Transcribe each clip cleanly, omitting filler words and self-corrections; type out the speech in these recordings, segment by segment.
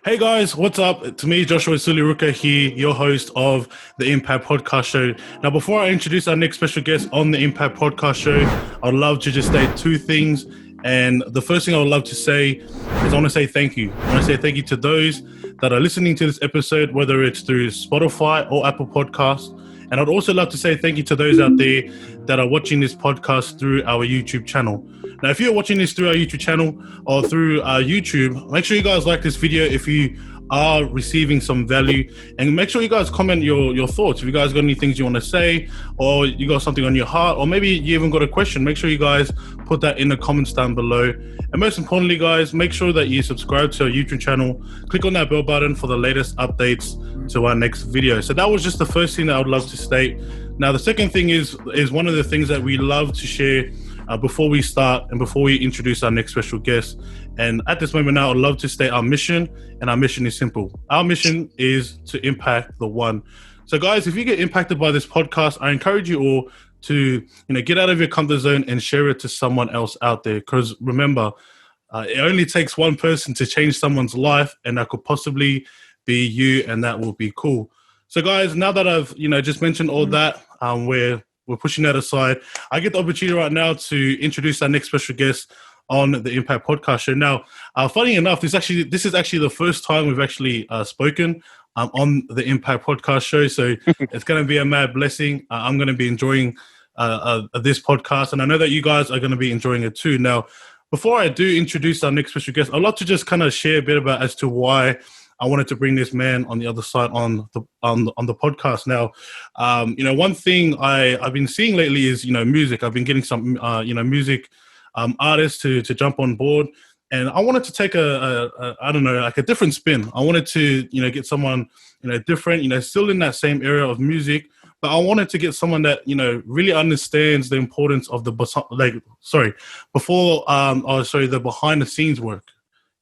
Hey guys, what's up? To me, Joshua Suliruka here, your host of the Impact Podcast Show. Now, before I introduce our next special guest on the Impact Podcast Show, I'd love to just state two things. And the first thing I would love to say is I want to say thank you. I want to say thank you to those that are listening to this episode, whether it's through Spotify or Apple Podcasts. And I'd also love to say thank you to those out there that are watching this podcast through our YouTube channel. Now, if you're watching this through our YouTube channel or through YouTube, make sure you guys like this video if you are receiving some value, and make sure you guys comment your thoughts. If you guys got any things you want to say, or you got something on your heart, or maybe you even got a question, make sure you guys put that in the comments down below. And most importantly, guys, make sure that you subscribe to our YouTube channel. Click on that bell button for the latest updates to our next video. So that was just the first thing that I would love to state. Now, the second thing is one of the things that we love to share before we start and before we introduce our next special guest. And at this moment now, I'd love to state our mission, and our mission is simple. Our mission is to impact the one. So guys, if you get impacted by this podcast, I encourage you all to get out of your comfort zone and share it to someone else out there. Because remember, it only takes one person to change someone's life, and that could possibly be you, and that will be cool. So guys, now that I've just mentioned all that, we're pushing that aside, I get the opportunity right now to introduce our next special guest on the Impact Podcast Show. Now, funny enough, this is actually the first time we've actually spoken on the Impact Podcast Show. So it's going to be a mad blessing. I'm going to be enjoying this podcast, and I know that you guys are going to be enjoying it too. Now, before I do introduce our next special guest, I'd love to just kind of share a bit about as to why I wanted to bring this man on the other side on the podcast. Now, one thing I've been seeing lately is music. I've been getting some music artists to jump on board, and I wanted to take a different spin. I wanted to get someone different, still in that same area of music, but I wanted to get someone that really understands the importance of the behind the scenes work.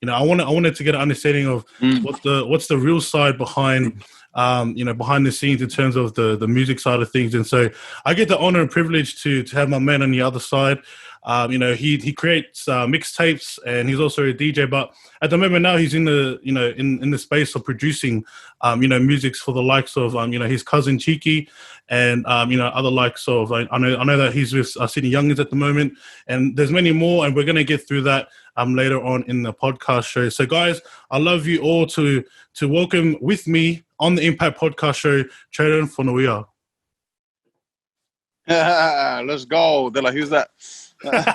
I wanted to get an understanding of what's the real side behind behind the scenes in terms of the music side of things. And so I get the honor and privilege to have my man on the other side. He creates mixtapes, and he's also a DJ, but at the moment now he's in the in the space of producing musics for the likes of his cousin Cheeky, and other likes of I know that he's with Sydney Youngins at the moment, and there's many more, and we're going to get through that later on in the podcast show. So guys, I love you all to welcome with me on the Impact Podcast Show, Traedyn Fonoia. Let's go. They're like, who's that? What's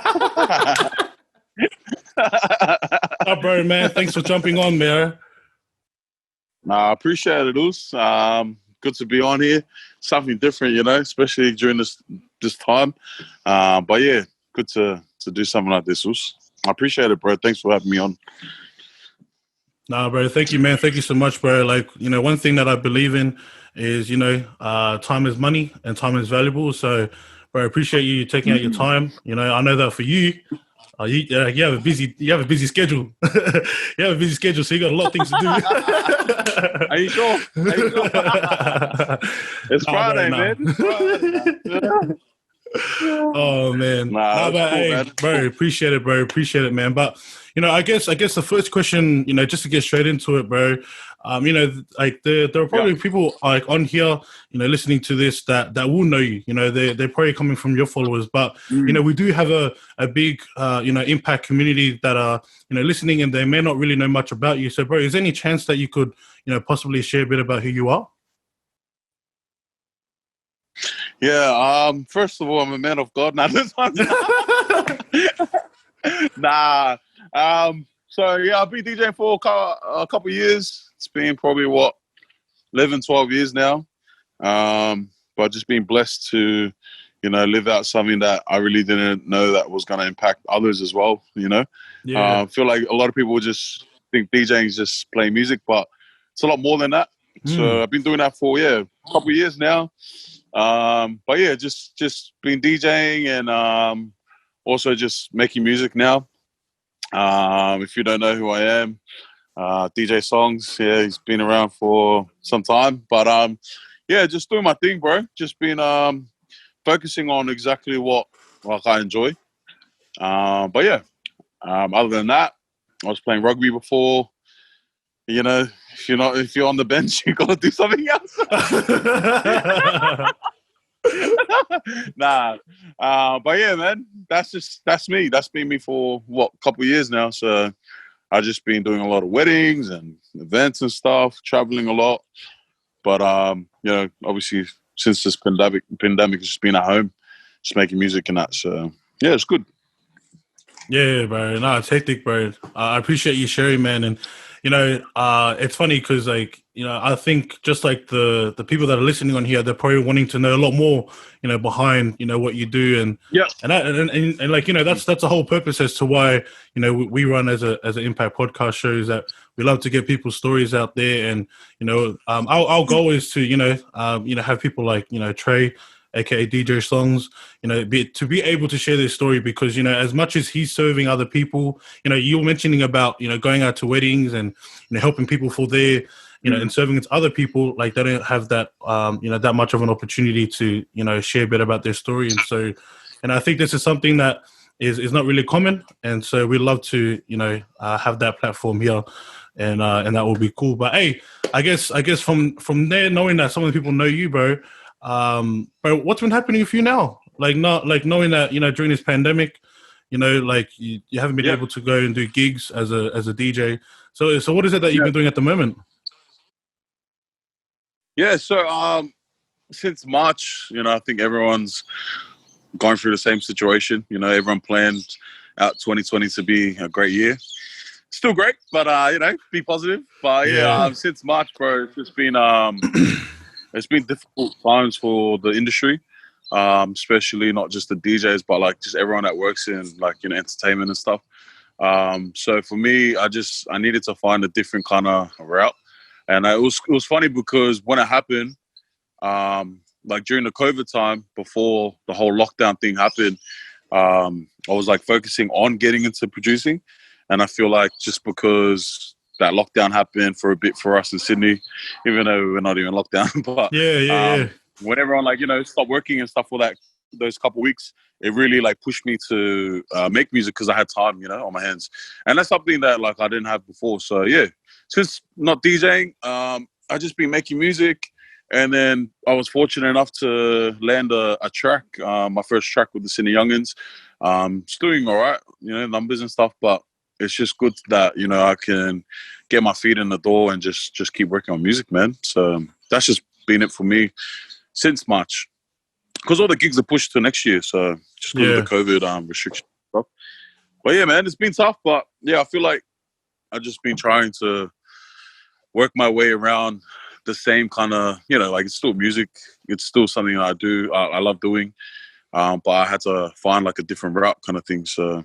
up, bro, man? Thanks for jumping on, man. I appreciate it, Us. Good to be on here. Something different, especially during this time. But yeah, good to do something like this, Us. I appreciate it, bro. Thanks for having me on. Nah, bro. Thank you, man. Thank you so much, bro. Like, one thing that I believe in is, time is money and time is valuable. So, bro, I appreciate you taking out your time. I know that for you, you have a busy schedule. You have a busy schedule, so you got a lot of things to do. Are you sure? It's Friday, man. It's Friday. Oh man, man. Bro, appreciate it, man. But I guess the first question, just to get straight into it, bro. There are probably people like on here, listening to this that will know you. They're probably coming from your followers, but we do have a big impact community that are listening, and they may not really know much about you. So, bro, is there any chance that you could possibly share a bit about who you are? Yeah, first of all, I'm a man of God. Now this one. Nah. So yeah, I've been DJing for a couple of years. It's been probably 11, 12 years now. But just being blessed to, live out something that I really didn't know that was going to impact others as well. Yeah. I feel like a lot of people just think DJing is just playing music, but it's a lot more than that. So I've been doing that for a couple of years now. But yeah, just been DJing and also just making music now. If you don't know who I am, DJ Songz, yeah, he's been around for some time. But yeah, just doing my thing, bro. Just been focusing on exactly what I enjoy. But yeah, other than that, I was playing rugby before. you know, if you're on the bench, you gotta do something else. Nah, but yeah, man, that's me. That's been me for a couple of years now. So I just been doing a lot of weddings and events and stuff, traveling a lot. But you know, obviously since this pandemic has just been at home, just making music and that. So yeah, it's good. Yeah, bro. No, it's hectic, bro. I appreciate you sharing, man. And it's funny because, like, I think just like the people that are listening on here, they're probably wanting to know a lot more, behind what you do, and Yeah. and like that's the whole purpose as to why we run as an Impact podcast show, is that we love to get people's stories out there, and our goal is to have people like Trae, aka DJ Songz, to be able to share their story, because as much as he's serving other people, you were mentioning about going out to weddings and helping people for their and serving to other people, like they don't have that that much of an opportunity to share a bit about their story. And so, and I think this is something that is not really common, and so we'd love to have that platform here, and that will be cool. But hey, I guess from there, knowing that some of the people know you, bro, but what's been happening with you now? Like, not like knowing that during this pandemic, like you haven't been able to go and do gigs as a DJ. So what is it that you've been doing at the moment? Yeah, so since March, I think everyone's going through the same situation. Everyone planned out 2020 to be a great year. Still great, but be positive. But since March, bro, it's just been it's been difficult times for the industry, especially not just the DJs, but like just everyone that works in like entertainment and stuff. So for me, I needed to find a different kind of route, and it was funny because when it happened, like during the COVID time before the whole lockdown thing happened, I was like focusing on getting into producing, and I feel like just because that lockdown happened for a bit for us in Sydney, even though we're not even locked down, but when everyone like stopped working and stuff for those couple of weeks, it really like pushed me to make music because I had time, on my hands, and that's something that like I didn't have before. So yeah, since not DJing, I just been making music. And then I was fortunate enough to land a track, my first track with the Sydney Youngins. It's doing all right, numbers and stuff, but it's just good that, I can get my feet in the door and just keep working on music, man. So that's just been it for me since March. Because all the gigs are pushed to next year, so just because of the COVID restriction stuff. But yeah, man, it's been tough, but yeah, I feel like I've just been trying to work my way around the same kind of, like it's still music. It's still something that I do. I love doing. But I had to find like a different route kind of thing. So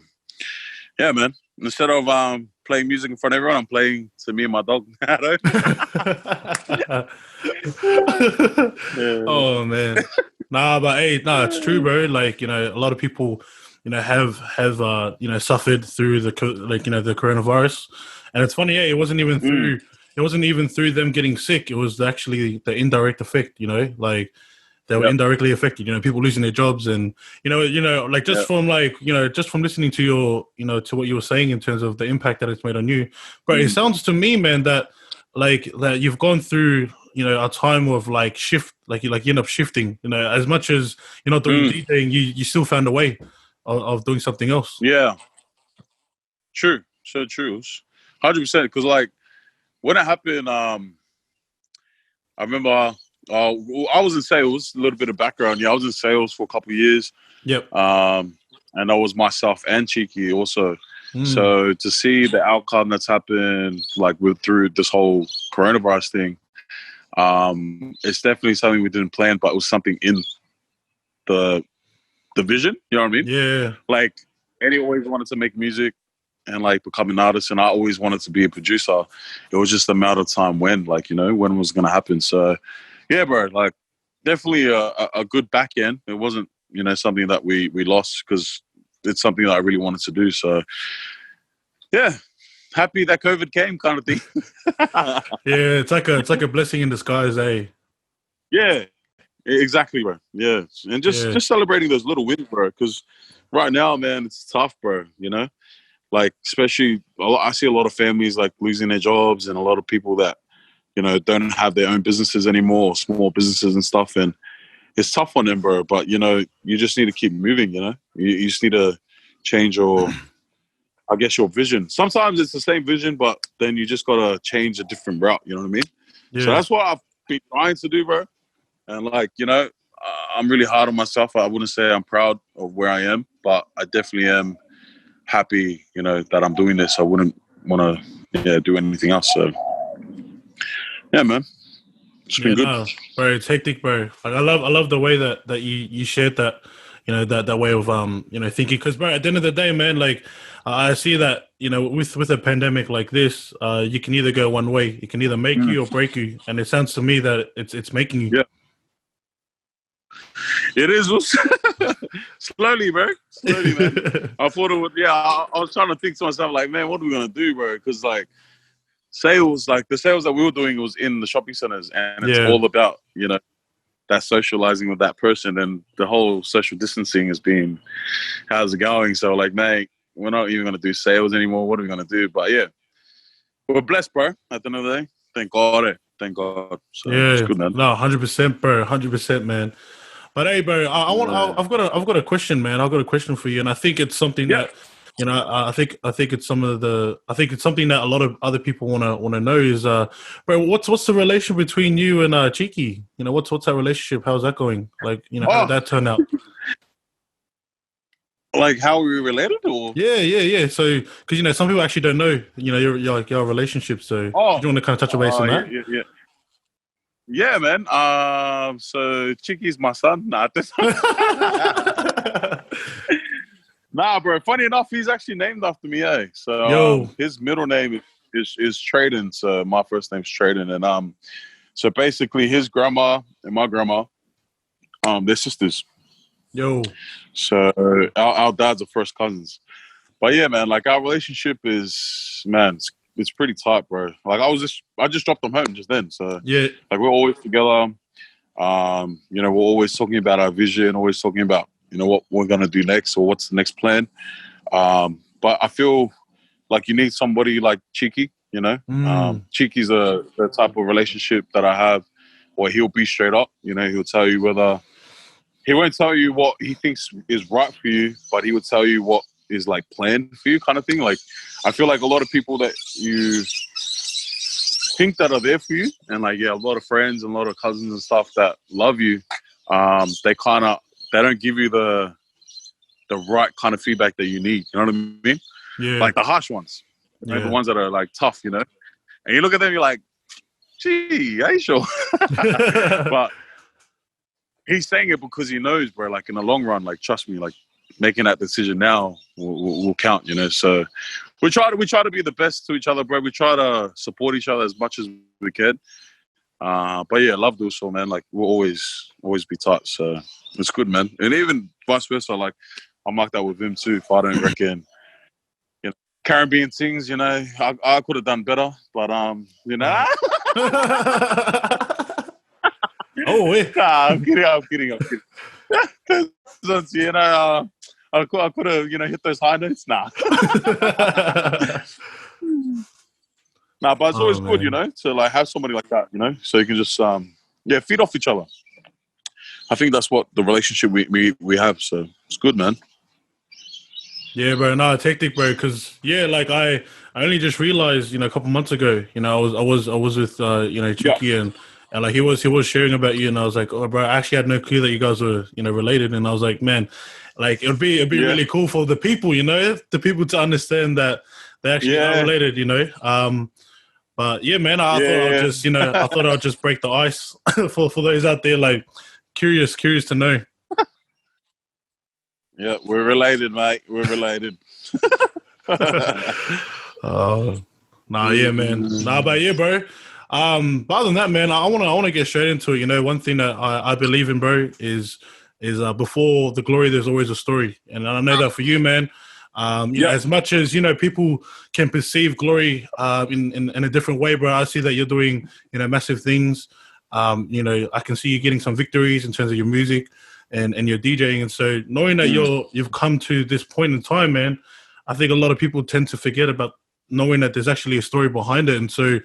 yeah, man. Instead of playing music in front of everyone, I'm playing to me and my dog. Oh man. Nah, but hey, it's true, bro. Like, a lot of people, have suffered through the the coronavirus. And it's funny, it wasn't even through them getting sick. It was actually the indirect effect, like they were indirectly affected, people losing their jobs, and like just from like just from listening to your to what you were saying in terms of the impact that it's made on you. But it sounds to me, man, that that you've gone through a time of like shift, like you end up shifting, as much as you're not doing DJing, you still found a way of doing something else. Yeah, true, so true, 100%. Because like when it happened, I remember I was in sales. A little bit of background. Yeah, I was in sales for a couple of years. Yep. And that was myself and Cheeky also. So to see the outcome that's happened, like through this whole coronavirus thing, it's definitely something we didn't plan, but it was something in the vision. You know what I mean? Yeah. Like Eddie always wanted to make music and like become an artist, and I always wanted to be a producer. It was just a matter of time when it was going to happen. So yeah, bro, like definitely a good back end. It wasn't, something that we lost because it's something that I really wanted to do. So yeah, happy that COVID came kind of thing. Yeah, it's like a blessing in disguise, eh? Yeah, exactly, bro. Yeah. And just celebrating those little wins, bro, because right now, man, it's tough, bro, like, especially, I see a lot of families like losing their jobs, and a lot of people that, you know, don't have their own businesses anymore, or small businesses and stuff. And it's tough on them, bro. But, you know, you just need to keep moving, you know? You just need to change your, I guess, your vision. Sometimes it's the same vision, but then you just got to change a different route, you know what I mean? Yeah. So that's what I've been trying to do, bro. And, like, you know, I'm really hard on myself. I wouldn't say I'm proud of where I am, but I definitely am happy, you know, that I'm doing this. I wouldn't want to do anything else. So, yeah, man. It's been good. No, bro, it's hectic, bro. Like I love the way that you shared that, you know, that way of you know, thinking. Because, bro, at the end of the day, man, like I see that, you know, with a pandemic like this, you can either go one way. It can either make you or break you, and it sounds to me that it's making you. Yeah, it is. Slowly, bro. Slowly, man. I thought it would. Yeah, I was trying to think to myself, like, man, what are we gonna do, bro? Because, like, sales, like the sales that we were doing was in the shopping centers, and it's all about, you know, that socializing with that person, and the whole social distancing has been, how's it going? So, like, mate, we're not even going to do sales anymore. What are we going to do? But yeah, we're blessed, bro. At the end of the day, thank God. Thank God. So it's good, man. No, 100%, bro, 100%, man. But hey, bro, I've got a question, man. I've got a question for you, and I think it's something that, you know, I think it's something that a lot of other people wanna know is, bro, what's the relation between you and Cheeky? You know, what's that relationship? How's that going? Like, you know, how did that turn out? Like, how are we related, or? Yeah. So, because, you know, some people actually don't know, you know, your relationship. So, do you want to kind of touch base on that? Yeah, man. So Cheeky's my son. Nah, bro. Funny enough, he's actually named after me, eh? So his middle name is Traedyn. So my first name's Traedyn, and so basically his grandma and my grandma, they're sisters. So our dads are first cousins. But yeah, man, like our relationship is, man, it's pretty tight, bro. Like I just dropped them home just then. So yeah, like we're always together. You know, we're always talking about our vision, always talking about, you know, what we're gonna do next or what's the next plan. But I feel like you need somebody like Cheeky, you know. Cheeky's the type of relationship that I have where he'll be straight up, you know, he'll tell you he won't tell you what he thinks is right for you, but he would tell you what is like planned for you, kind of thing. Like I feel like a lot of people that you think that are there for you, and like, yeah, a lot of friends and a lot of cousins and stuff that love you, they don't give you the right kind of feedback that you need. You know what I mean? Yeah. Like the harsh ones, you know, the ones that are like tough, you know. And you look at them, you're like, gee, are you sure? But he's saying it because he knows, bro, like in the long run, like, trust me, like making that decision now will count, you know. So we try to be the best to each other, bro. We try to support each other as much as we can. But yeah, love do so, man. Like we'll always be tight. So it's good, man. And even vice versa, like I'm like that with him too. If I don't reckon, you know, Caribbean things, you know, I could have done better, but you know. Oh, yeah. Nah, I'm kidding. You know, I could have, you know, hit those high notes. Nah. Nah, but it's always good, you know, to like have somebody like that, you know, so you can just feed off each other. I think that's what the relationship we have. So it's good, man. Yeah, bro. No, it's hectic, bro. Because like I only just realized, you know, a couple months ago, you know, I was with you know, Cheeky and like he was sharing about you, and I was like, oh, bro, I actually had no clue that you guys were, you know, related. And I was like, man, like it'd be really cool for the people, you know, to understand that they actually are related, you know. But yeah, man, I thought I'd just break the ice for those out there like curious to know. Yeah, we're related, mate. We're related. Yeah, man. But yeah, bro. But other than that, man, I wanna get straight into it. You know, one thing that I believe in, bro, is before the glory, there's always a story, and I know that for you, man. You know, as much as, you know, people can perceive glory in a different way, bro, I see that you're doing, you know, massive things. You know, I can see you getting some victories in terms of your music and your DJing. And so knowing that you've come to this point in time, man, I think a lot of people tend to forget about knowing that there's actually a story behind it. And so,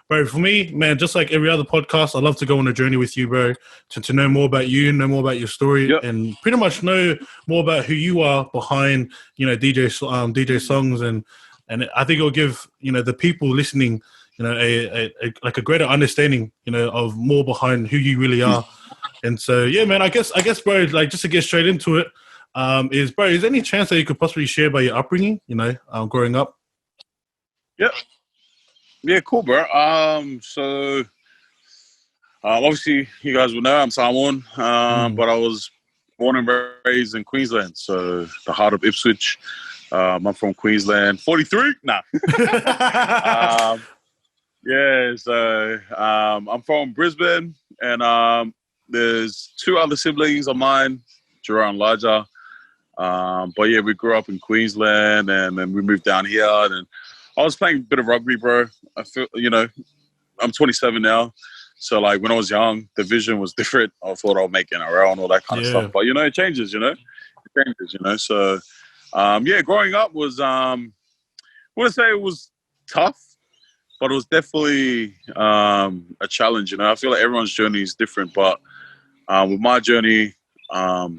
bro, for me, man, just like every other podcast, I love to go on a journey with you, bro, to know more about you, know more about your story, Yep. and pretty much know more about who you are behind, DJ Songz, and I think it'll give the people listening, a like a greater understanding, of more behind who you really are. And so, yeah, man, I guess, bro, like just to get straight into it, is there any chance that you could possibly share about your upbringing, growing up? Yep. Yeah, cool, bro. Obviously, you guys will know I'm Samoan, but I was born and raised in Queensland, so the heart of Ipswich. I'm from Queensland. 43? Nah. I'm from Brisbane, and there's two other siblings of mine, Gerard and Elijah. But yeah, we grew up in Queensland, and then we moved down here, and I was playing a bit of rugby, bro. I feel, I'm 27 now. So, like, when I was young, the vision was different. I thought I'll make NRL and all that kind of stuff. But, it changes, It changes, So, growing up was, I wouldn't say it was tough, but it was definitely a challenge, I feel like everyone's journey is different. But with my journey, I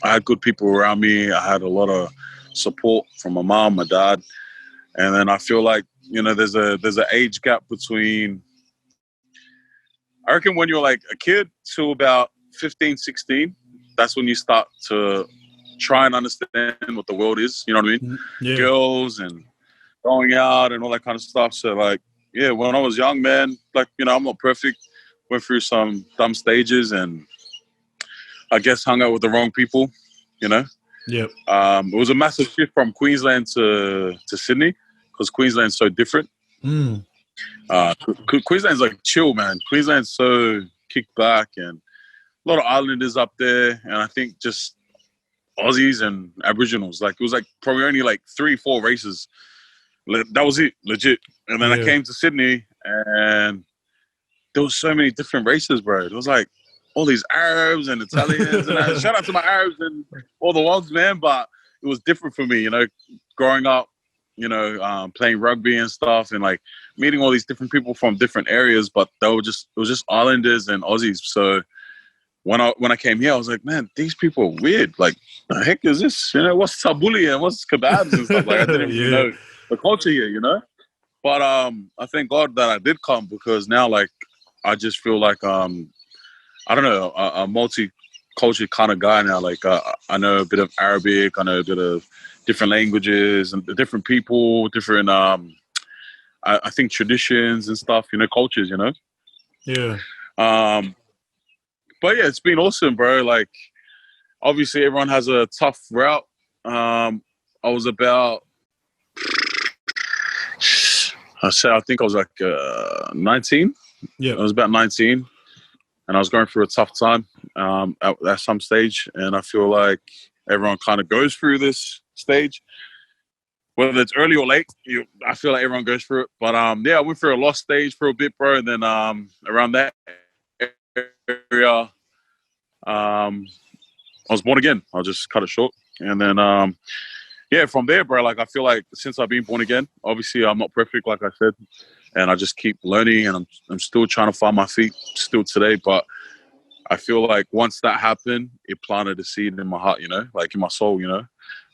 had good people around me. I had a lot of support from my mom, my dad. And then I feel like, there's an age gap between, I reckon when you're like a kid to about 15, 16, that's when you start to try and understand what the world is. You know what I mean? Yeah. Girls and going out and all that kind of stuff. So like, yeah, when I was young, man, like, I'm not perfect. Went through some dumb stages and I guess hung out with the wrong people, Yep. It was a massive shift from Queensland to Sydney because Queensland's so different. Queensland's like chill, man. Queensland's so kicked back and a lot of islanders up there. And I think just Aussies and Aboriginals. Like, it was like probably only like 3-4 races. That was it, legit. And then I came to Sydney and there was so many different races, bro. It was like all these Arabs and Italians. And shout out to my Arabs and all the ones, man. But it was different for me, growing up, playing rugby and stuff and like meeting all these different people from different areas. But it was just Islanders and Aussies. So when I came here, I was like, man, these people are weird. Like, the heck is this? What's tabbouleh and what's kebabs and stuff? Like, I didn't even know the culture here, But I thank God that I did come because now, like, I just feel like, I don't know, a multi-cultural kind of guy now. Like, I know a bit of Arabic, I know a bit of different languages and different people, different, I think, traditions and stuff, cultures, Yeah. But yeah, it's been awesome, bro. Like, obviously, everyone has a tough route. I was about, I think I was like 19. Yeah. I was about 19, and I was going through a tough time at some stage. And I feel like everyone kind of goes through this stage, whether it's early or late. I feel like everyone goes through it. But I went through a lost stage for a bit, bro. And then around that area, I was born again. I'll just cut it short. And then, from there, bro, like, I feel like since I've been born again, obviously I'm not perfect, like I said, and I just keep learning and I'm still trying to find my feet still today. But I feel like once that happened, it planted a seed in my heart, like in my soul,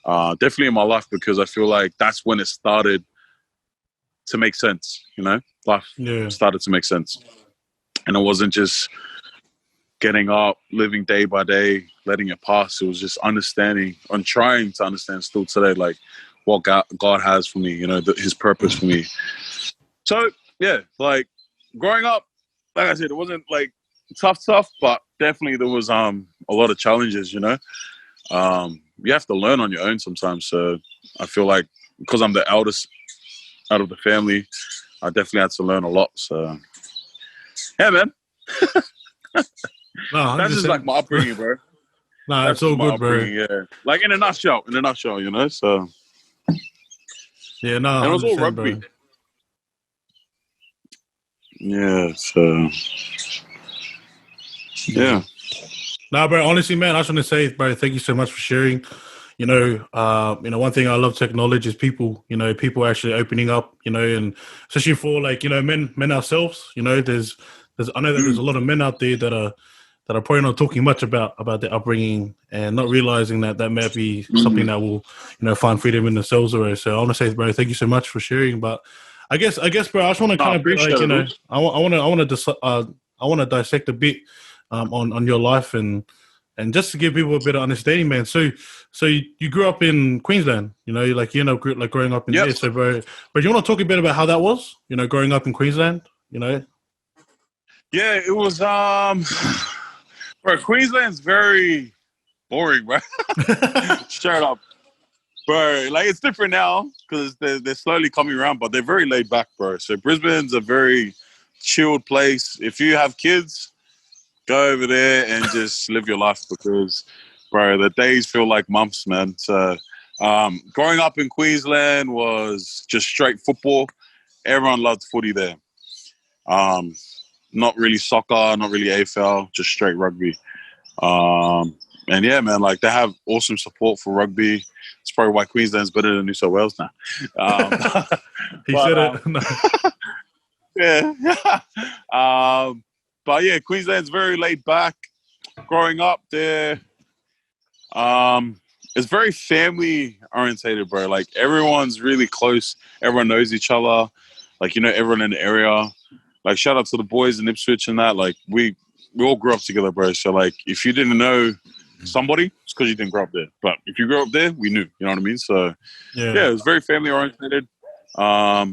definitely in my life, because I feel like that's when it started to make sense, life started to make sense. And it wasn't just getting up, living day by day, letting it pass. It was just understanding and trying to understand still today, like what God has for me, his purpose for me. So, yeah, like growing up, like I said, it wasn't like tough, but definitely there was a lot of challenges, you have to learn on your own sometimes. So I feel like because I'm the eldest out of the family, I definitely had to learn a lot. So, yeah, man. No, that's just like my upbringing, bro. Nah, that's all good, bro. Yeah, like in a nutshell, So yeah, no, and it was all rugby. Bro. Yeah, so yeah. Nah, bro. Honestly, man, I just want to say, bro, thank you so much for sharing one thing I love to acknowledge is people. People actually opening up. And especially for like men ourselves. There's I know that there's a lot of men out there that are probably not talking much about their upbringing and not realizing that may be something that will find freedom in themselves. Or so I want to say, bro, thank you so much for sharing. But I guess, bro, I just want to kind of be like, I want to dissect a bit on your life and just to give people a bit of understanding, man. So you grew up in Queensland, growing up in there. So, bro, you want to talk a bit about how that was, growing up in Queensland, Yeah, it was, bro, Queensland's very boring, bro. Straight up. Bro, like it's different now because they're slowly coming around, but they're very laid back, bro. So Brisbane's a very chilled place. If you have kids, go over there and just live your life because, bro, the days feel like months, man. So growing up in Queensland was just straight football. Everyone loved footy there. Not really soccer, not really AFL, just straight rugby. And yeah, man, like they have awesome support for rugby. It's probably why Queensland's better than New South Wales now. He said it. Yeah. But yeah, Queensland's very laid back. Growing up there, it's very family orientated, bro. Like everyone's really close. Everyone knows each other. Like, everyone in the area. Like shout out to the boys in Ipswich and that. Like we all grew up together, bro. So like if you didn't know somebody, it's because you didn't grow up there. But if you grew up there, we knew. You know what I mean? So yeah, it was very family oriented. Yeah,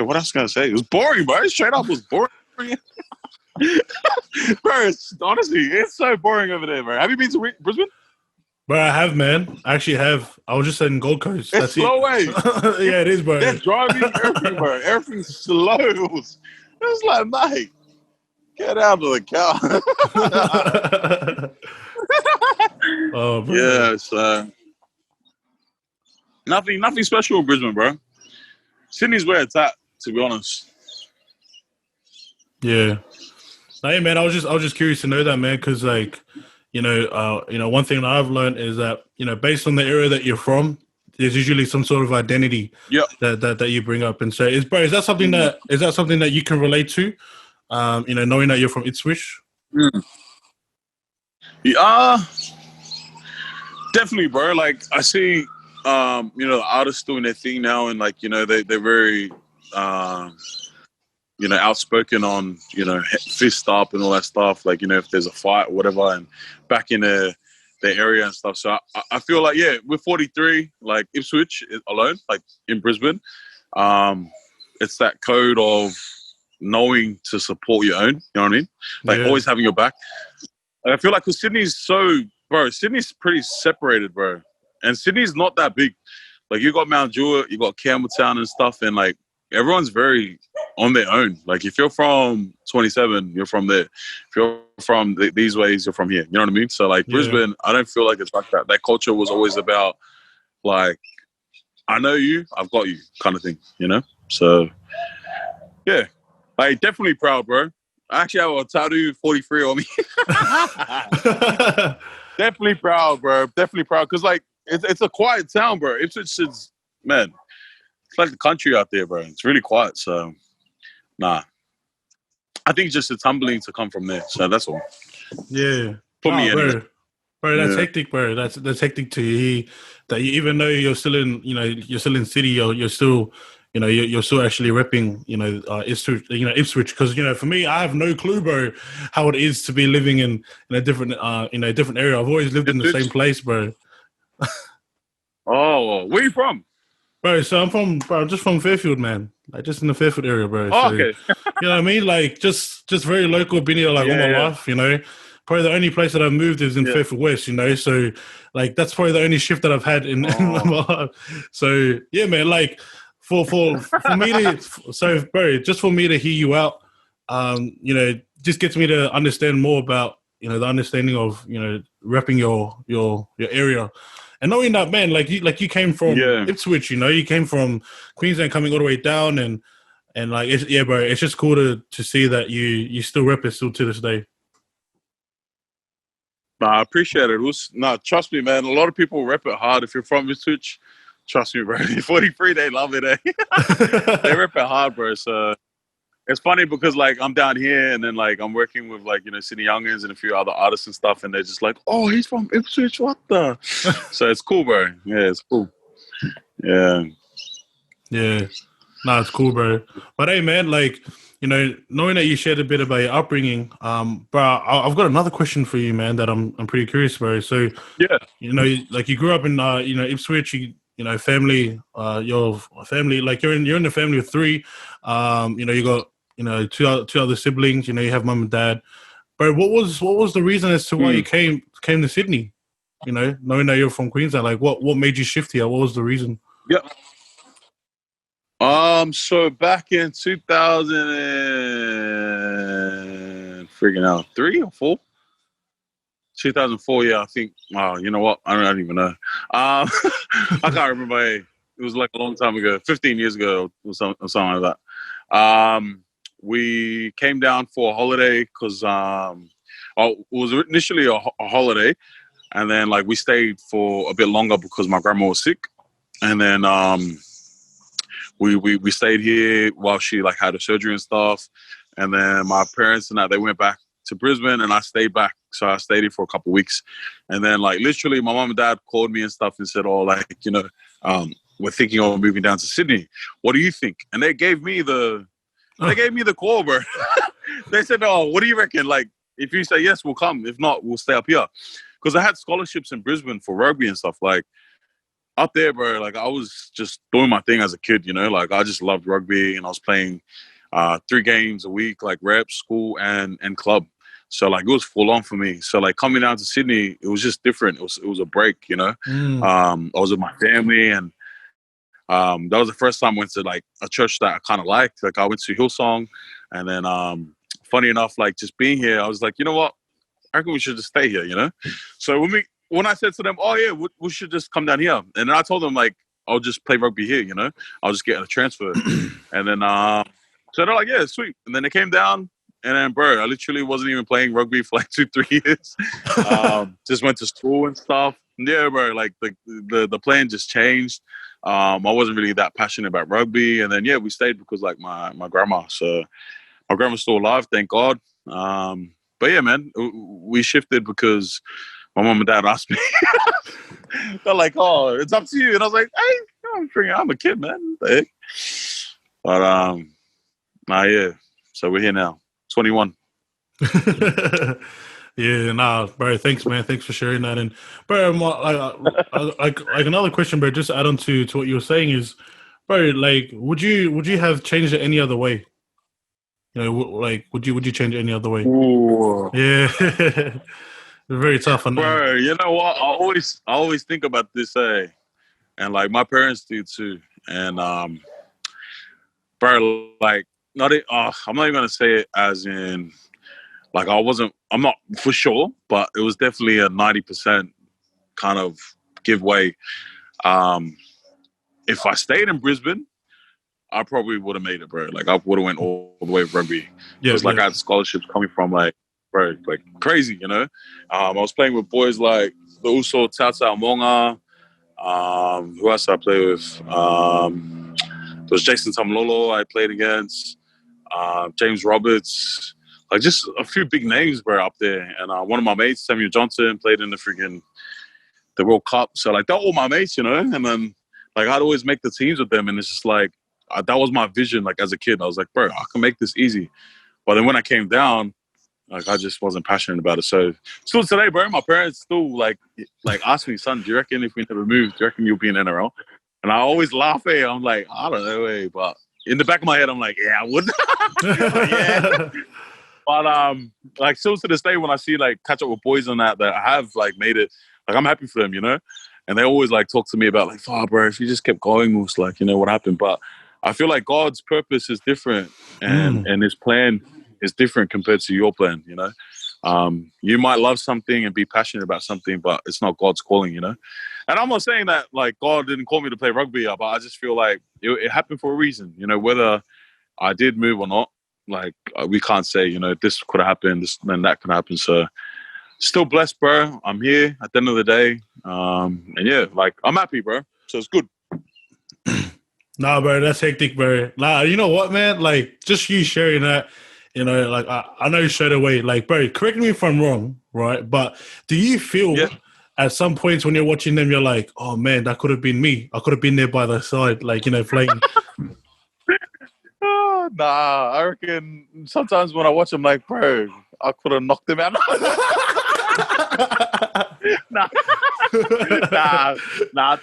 what else can I say? It was boring, bro. Straight up was boring. Bro, honestly, it's so boring over there, bro. Have you been to Brisbane? Bro, I have, man. I actually have. I was just in Gold Coast. It's slow way. Yeah, it is, bro. They're driving everything, bro. Everything's slow. It's like, mate, get out of the car. Oh, bro. Yeah, so nothing special in Brisbane, bro. Sydney's where it's at, to be honest. Yeah. Hey, man, I was just curious to know that, man, because like, one thing that I've learned is that, based on the area that you're from, there's usually some sort of identity that you bring up. And so is that something that you can relate to? Knowing that you're from Ipswich? Yeah, definitely, bro. Like I see the artists doing their thing now and like, they're very outspoken on, fist up and all that stuff. Like, if there's a fight or whatever and back in the area and stuff. So I feel like, yeah, we're 43, like Ipswich alone, like in Brisbane. It's that code of knowing to support your own, you know what I mean? Like always having your back. And I feel like because Sydney's pretty separated, bro. And Sydney's not that big. Like you got Mount Druitt, you got Campbelltown and stuff. And like everyone's very on their own. Like if you're from 27, you're from there. If you're from these ways, you're from here. You know what I mean? So like Brisbane, I don't feel like it's like that. That culture was always about like, I know you, I've got you kind of thing, So yeah, like definitely proud, bro. I actually have a tattoo 43 on me. Definitely proud, bro. Definitely proud. Because like it's a quiet town, bro. Ipswich is, man, it's like the country out there, bro. It's really quiet. So, nah. I think it's humbling to come from there. So that's all. Yeah. For me, anyway. Bro, that's hectic, bro. That's hectic to hear that even though you're still in, you're still in city, you're still, you're still actually repping, Ipswich. Because, for me, I have no clue, bro, how it is to be living in a different, different area. I've always lived in the same place, bro. Oh, where you from? Bro, so I'm just from Fairfield, man. Like just in the Fairfield area, bro. Oh, so, okay. You know what I mean? Like just very local. Been here like all my life, Probably the only place that I've moved is in Fairfield West, So like that's probably the only shift that I've had in my life. So yeah, man. Like for me to just for me to hear you out, just gets me to understand more about the understanding of repping your area. And knowing that, man, like you came from Ipswich, you came from Queensland, coming all the way down, and like bro, it's just cool to see that you still rep it still to this day. Nah, I appreciate it. Trust me, man. A lot of people rep it hard. If you're from Ipswich, trust me, bro. 43, they love it, eh? They rep it hard, bro. So it's funny because like I'm down here and then like I'm working with like, City Youngins and a few other artists and stuff, and they're just like, oh, he's from Ipswich, what the? So it's cool, bro. Yeah, it's cool. Yeah. Yeah. Nah, it's cool, bro. But hey, man, like, knowing that you shared a bit about your upbringing, bro, I've got another question for you, man, that I'm pretty curious, bro. So, Yeah. like you grew up in, Ipswich, family, your family, like you're in the family of three. You got, two other siblings. You have mum and dad. Bro, what was the reason as to why you came to Sydney? Knowing that you're from Queensland, like what made you shift here? What was the reason? Yeah. So back in 2000 and freaking out 3 or 4, 2004. Yeah, I think. Oh, you know what? I don't even know. I can't remember. It was like a long time ago, 15 years ago, or something like that. We came down for a holiday because it was initially a holiday, and then like we stayed for a bit longer because my grandma was sick, and then we stayed here while she like had her surgery and stuff, and then my parents and they went back to Brisbane, and I stayed back. So I stayed here for a couple of weeks, and then like literally my mom and dad called me and stuff and said, "Oh, like we're thinking of moving down to Sydney. What do you think?" And they gave me the call, bro. They said, "Oh, what do you reckon? Like if you say yes, we'll come. If not, we'll stay up here." Because I had scholarships in Brisbane for rugby and stuff like. Up there, bro, like I was just doing my thing as a kid, like I just loved rugby and I was playing 3 games a week, like rep, school and club. So like it was full on for me. So like coming down to Sydney, it was just different. It was a break, I was with my family, and that was the first time I went to like a church that I kind of liked. Like I went to Hillsong, and then funny enough, like just being here, I was like, you know what? I reckon we should just stay here, So when I said to them, oh yeah, we should just come down here. And then I told them like, I'll just play rugby here, I'll just get a transfer. And then, so they're like, yeah, sweet. And then they came down, and then, bro, I literally wasn't even playing rugby for like 2-3 years. Just went to school and stuff. Yeah, bro, like the plan just changed. I wasn't really that passionate about rugby. And then, yeah, we stayed because like my grandma. So my grandma's still alive, thank God. But yeah, man, we shifted because my mom and dad asked me. They're like, "Oh, it's up to you," and I was like, "Hey, I'm a kid, man." But yeah. So we're here now, 21. Yeah, nah, bro. Thanks, man. Thanks for sharing that. And bro, like another question, bro. Just to add on to what you were saying is, bro, like, would you have changed it any other way? Like, would you change it any other way? Ooh. Yeah. Very tough on that. Bro, you know what? I always think about this, and like my parents do too. And bro, like I'm not even gonna say it as in like I'm not for sure, but it was definitely a 90% kind of give way. If I stayed in Brisbane, I probably would have made it, bro. Like I would have went all the way with rugby. Because I had scholarships coming from like, bro, like crazy, I was playing with boys like the Uso Tata Monga. Who else I play with? There was Jason Tamlolo I played against. James Roberts. Like just a few big names, bro, up there. And one of my mates, Samuel Johnson, played in the World Cup. So like they're all my mates, And then like I'd always make the teams with them, and it's just like that was my vision. Like as a kid, I was like, bro, I can make this easy. But then when I came down, like I just wasn't passionate about it. So still today, bro, my parents still like ask me, son, do you reckon if we never move, do you reckon you'll be in NRL? And I always laugh at it. I'm like, I don't know, but in the back of my head, I'm like, yeah, I would. Like, yeah. But like still to this day, when I see like catch up with boys on that have like made it, like I'm happy for them, And they always like talk to me about like, oh, bro, if you just kept going, Moose, like, what happened? But I feel like God's purpose is different, and His plan is different compared to your plan. You might love something and be passionate about something, but it's not God's calling. And I'm not saying that like God didn't call me to play rugby, but I just feel like it happened for a reason. Whether I did move or not, like we can't say this could have happened, this then that could happen. So still blessed, bro. I'm here at the end of the day. And yeah, like, I'm happy, bro. So it's good. Nah, bro, that's hectic, bro. Nah, you know what, man? Like, just you sharing that, like, I know straight away, like, bro, correct me if I'm wrong, right? But do you feel at some points when you're watching them, you're like, oh, man, that could have been me. I could have been there by the side, like, playing. Nah, I reckon sometimes when I watch them, like, bro, I could have knocked him out. nah,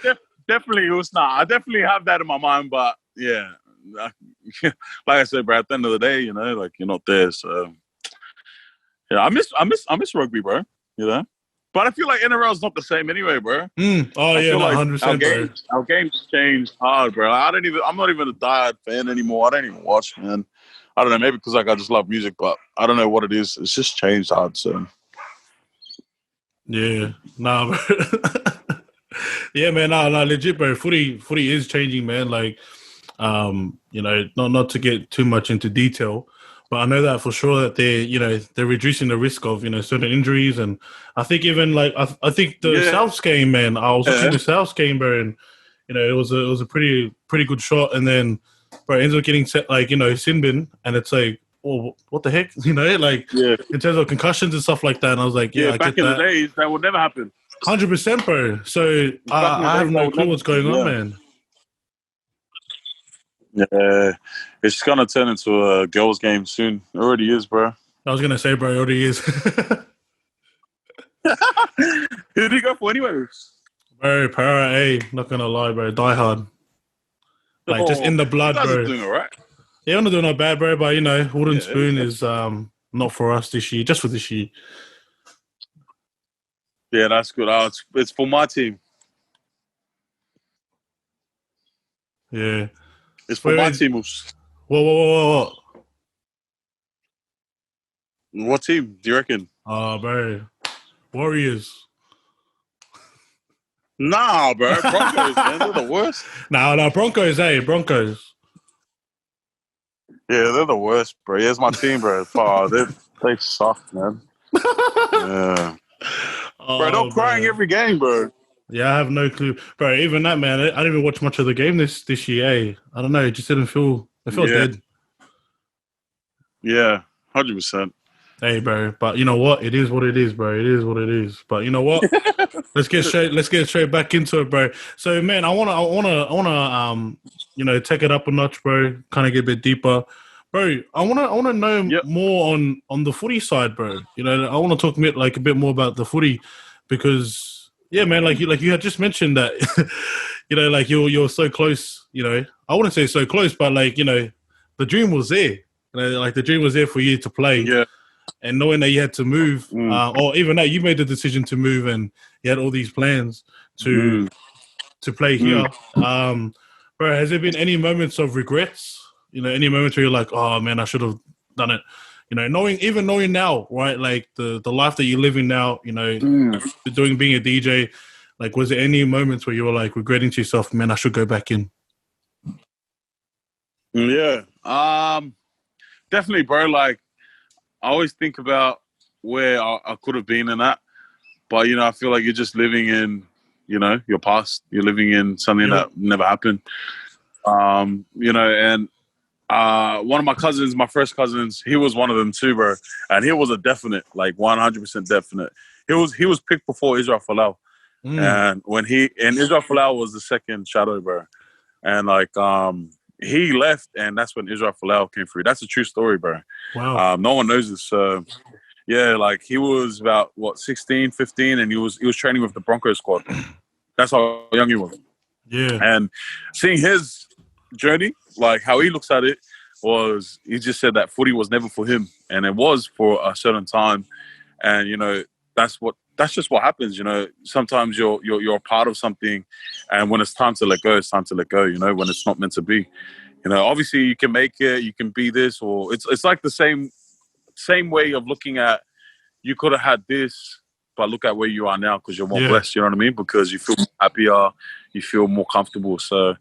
definitely it was not. I definitely have that in my mind, but yeah, like I said, bro, at the end of the day, like, you're not there, so yeah, I miss rugby, bro. But I feel like NRL is not the same anyway, bro. Oh yeah, no, 100%, our games changed hard, bro. I'm not even a diehard fan anymore. I don't even watch, man. I don't know, maybe because like I just love music, but I don't know what it is. It's just changed hard, so. Yeah, nah, bro. Yeah, man, nah, legit, bro. Footy is changing, man. Like, not to get too much into detail, but I know that for sure that they're reducing the risk of certain injuries, and I think even like I think the Souths game, man. I was watching the Souths game, bro, and it was a pretty good shot, and then bro ends up getting set like sin bin, and it's like, oh, what the heck, like in terms of concussions and stuff like that, and I was like, I back get in that. the days that would never happen. 100%, bro. So I have no clue what's going on, man. Yeah, it's gonna turn into a girls' game soon. It already is, bro. I was gonna say, bro, it already is. Who did he go for, anyways? Bro, Para A. Not gonna lie, bro. Die hard. Like just in the blood, you guys bro. Are doing all right. Yeah, I'm not doing not bad, bro. But wooden spoon is not for us this year. Just for this year. Yeah, that's good. It's for my team. Yeah. It's for my team. Whoa. What team do you reckon? Bro. Warriors. Nah, bro. Broncos, man. They're the worst. Nah, Broncos, Broncos. Yeah, they're the worst, bro. Here's my team, bro. They suck, man. Yeah. Bro, they're crying every game, bro. Yeah, I have no clue. Bro, even that, man, I didn't even watch much of the game this year, I don't know, it just didn't feel... It felt dead. Yeah, 100%. Hey, bro, but you know what? It is what it is, bro. It is what it is. But you know what? Let's get straight back into it, bro. So, man, I wanna take it up a notch, bro. Kind of get a bit deeper, bro. I wanna know more on the footy side, bro. I want to talk a bit more about the footy because, yeah, man, like you had just mentioned that, like you're so close. I wouldn't say so close, but the dream was there. Like the dream was there for you to play. Yeah. And knowing that you had to move, or even that you made the decision to move, and you had all these plans to play here, bro, has there been any moments of regrets? Any moments where you're like, oh man, I should have done it. Knowing now, right? Like the life that you're living now, being a DJ. Like, was there any moments where you were like regretting to yourself, man, I should go back in? Yeah, definitely, bro. Like, I always think about where I could have been in that. But, I feel like you're just living in, your past. You're living in something that never happened. And one of my cousins, my first cousins, he was one of them too, bro. And he was a definite, like 100% definite. He was picked before Israel Folau. And Israel Folau was the second shadow, bro. And like, he left, and that's when Israel Folau came through. That's a true story, bro. Wow. No one knows this. Yeah, like he was about 16, 15, and he was training with the Broncos squad. That's how young he was. Yeah. And seeing his journey, like how he looks at it, was he just said that footy was never for him, and it was for a certain time. And that's just what happens. Sometimes you're a part of something, and when it's time to let go, it's time to let go. When it's not meant to be. Obviously you can make it, you can be this, or it's like the same way of looking at, you could have had this, but look at where you are now because you're more blessed. You know what I mean? Because you feel happier, you feel more comfortable. So,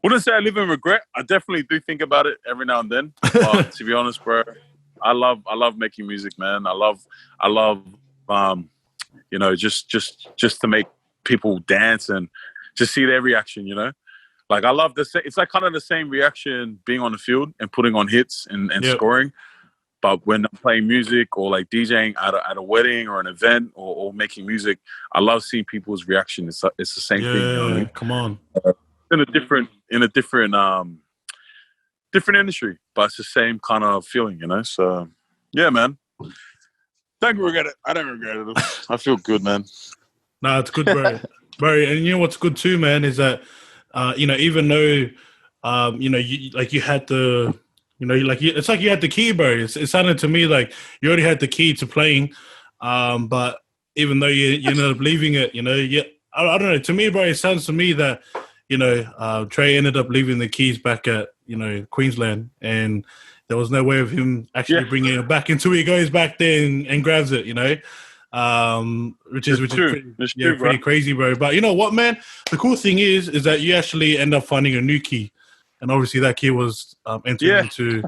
wouldn't say I live in regret. I definitely do think about it every now and then. But to be honest, bro, I love making music, man. I love you know, just to make people dance and just see their reaction, you know. Like, I love it's like kind of the same reaction being on the field and putting on hits and scoring. But when I'm playing music or like DJing at a wedding or an event or making music, I love seeing people's reaction. It's the same thing. You know what I mean? Come on. In a different different industry, but it's the same kind of feeling, you know. So yeah, man. Don't regret it. I don't regret it. I feel good, man. No, it's good, bro. Bro, and you know what's good too, man, is that you know, even though you know, you had the, you know, it's like you had the key, bro. It sounded to me like you already had the key to playing, but even though you ended up leaving it, you know, I don't know. To me, bro, it sounds to me that, you know, Trae ended up leaving the keys back at, you know, Queensland, and there was no way of him actually bringing it back until he goes back there and grabs it, you know, which is pretty crazy, bro. But you know what, man? The cool thing is that you actually end up finding a new key, and obviously that key was entering into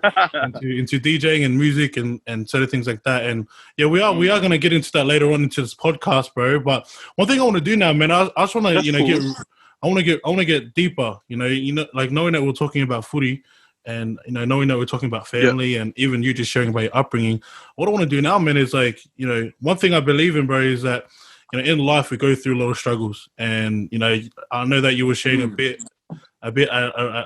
DJing and music and sort of things like that. And yeah, we are going to get into that later on into this podcast, bro. But one thing I want to do now, man, I just want to, you know, cool. I want to get deeper, you know, like knowing that we're talking about footy and, you know, knowing that we're talking about family and even you just sharing about your upbringing. What I want to do now, man, is like, you know, one thing I believe in, bro, is that, you know, in life we go through a lot of struggles. And, you know, I know that you were sharing a bit. I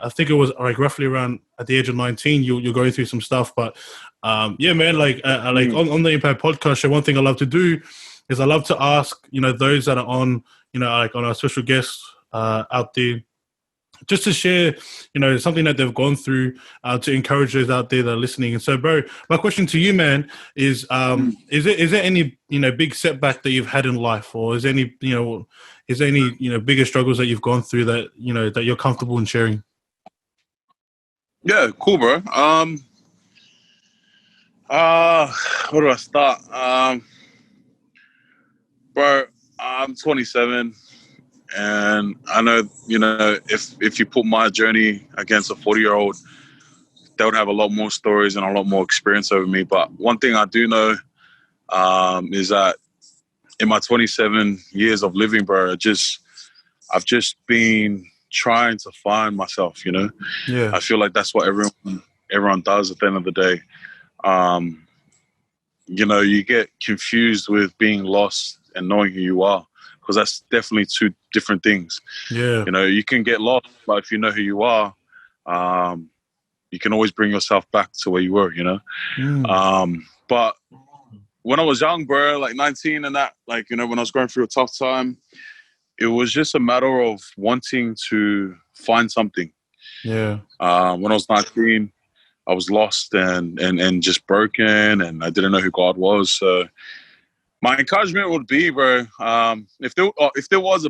think it was like roughly around at the age of 19, you're going through some stuff. But yeah, man, like on the Impact Podcast show, one thing I love to do is I love to ask, you know, those that are on, you know, like on our special guests out there, just to share, you know, something that they've gone through to encourage those out there that are listening. And so, bro, my question to you, man, is there any, you know, big setback that you've had in life, or is there any, you know, bigger struggles that you've gone through that, you know, that you're comfortable in sharing? Yeah, cool, bro. Where do I start? Bro, I'm 27. And I know, you know, if you put my journey against a 40-year-old, they would have a lot more stories and a lot more experience over me. But one thing I do know is that in my 27 years of living, bro, I've just been trying to find myself, you know? Yeah. I feel like that's what everyone does at the end of the day. You know, you get confused with being lost and knowing who you are, because that's definitely two different things. Yeah. You know, you can get lost, but if you know who you are, you can always bring yourself back to where you were, you know? But when I was young, bro, like 19 and that, like, you know, when I was going through a tough time, it was just a matter of wanting to find something. Yeah. When I was 19, I was lost and just broken, and I didn't know who God was. So my encouragement would be, bro, if there was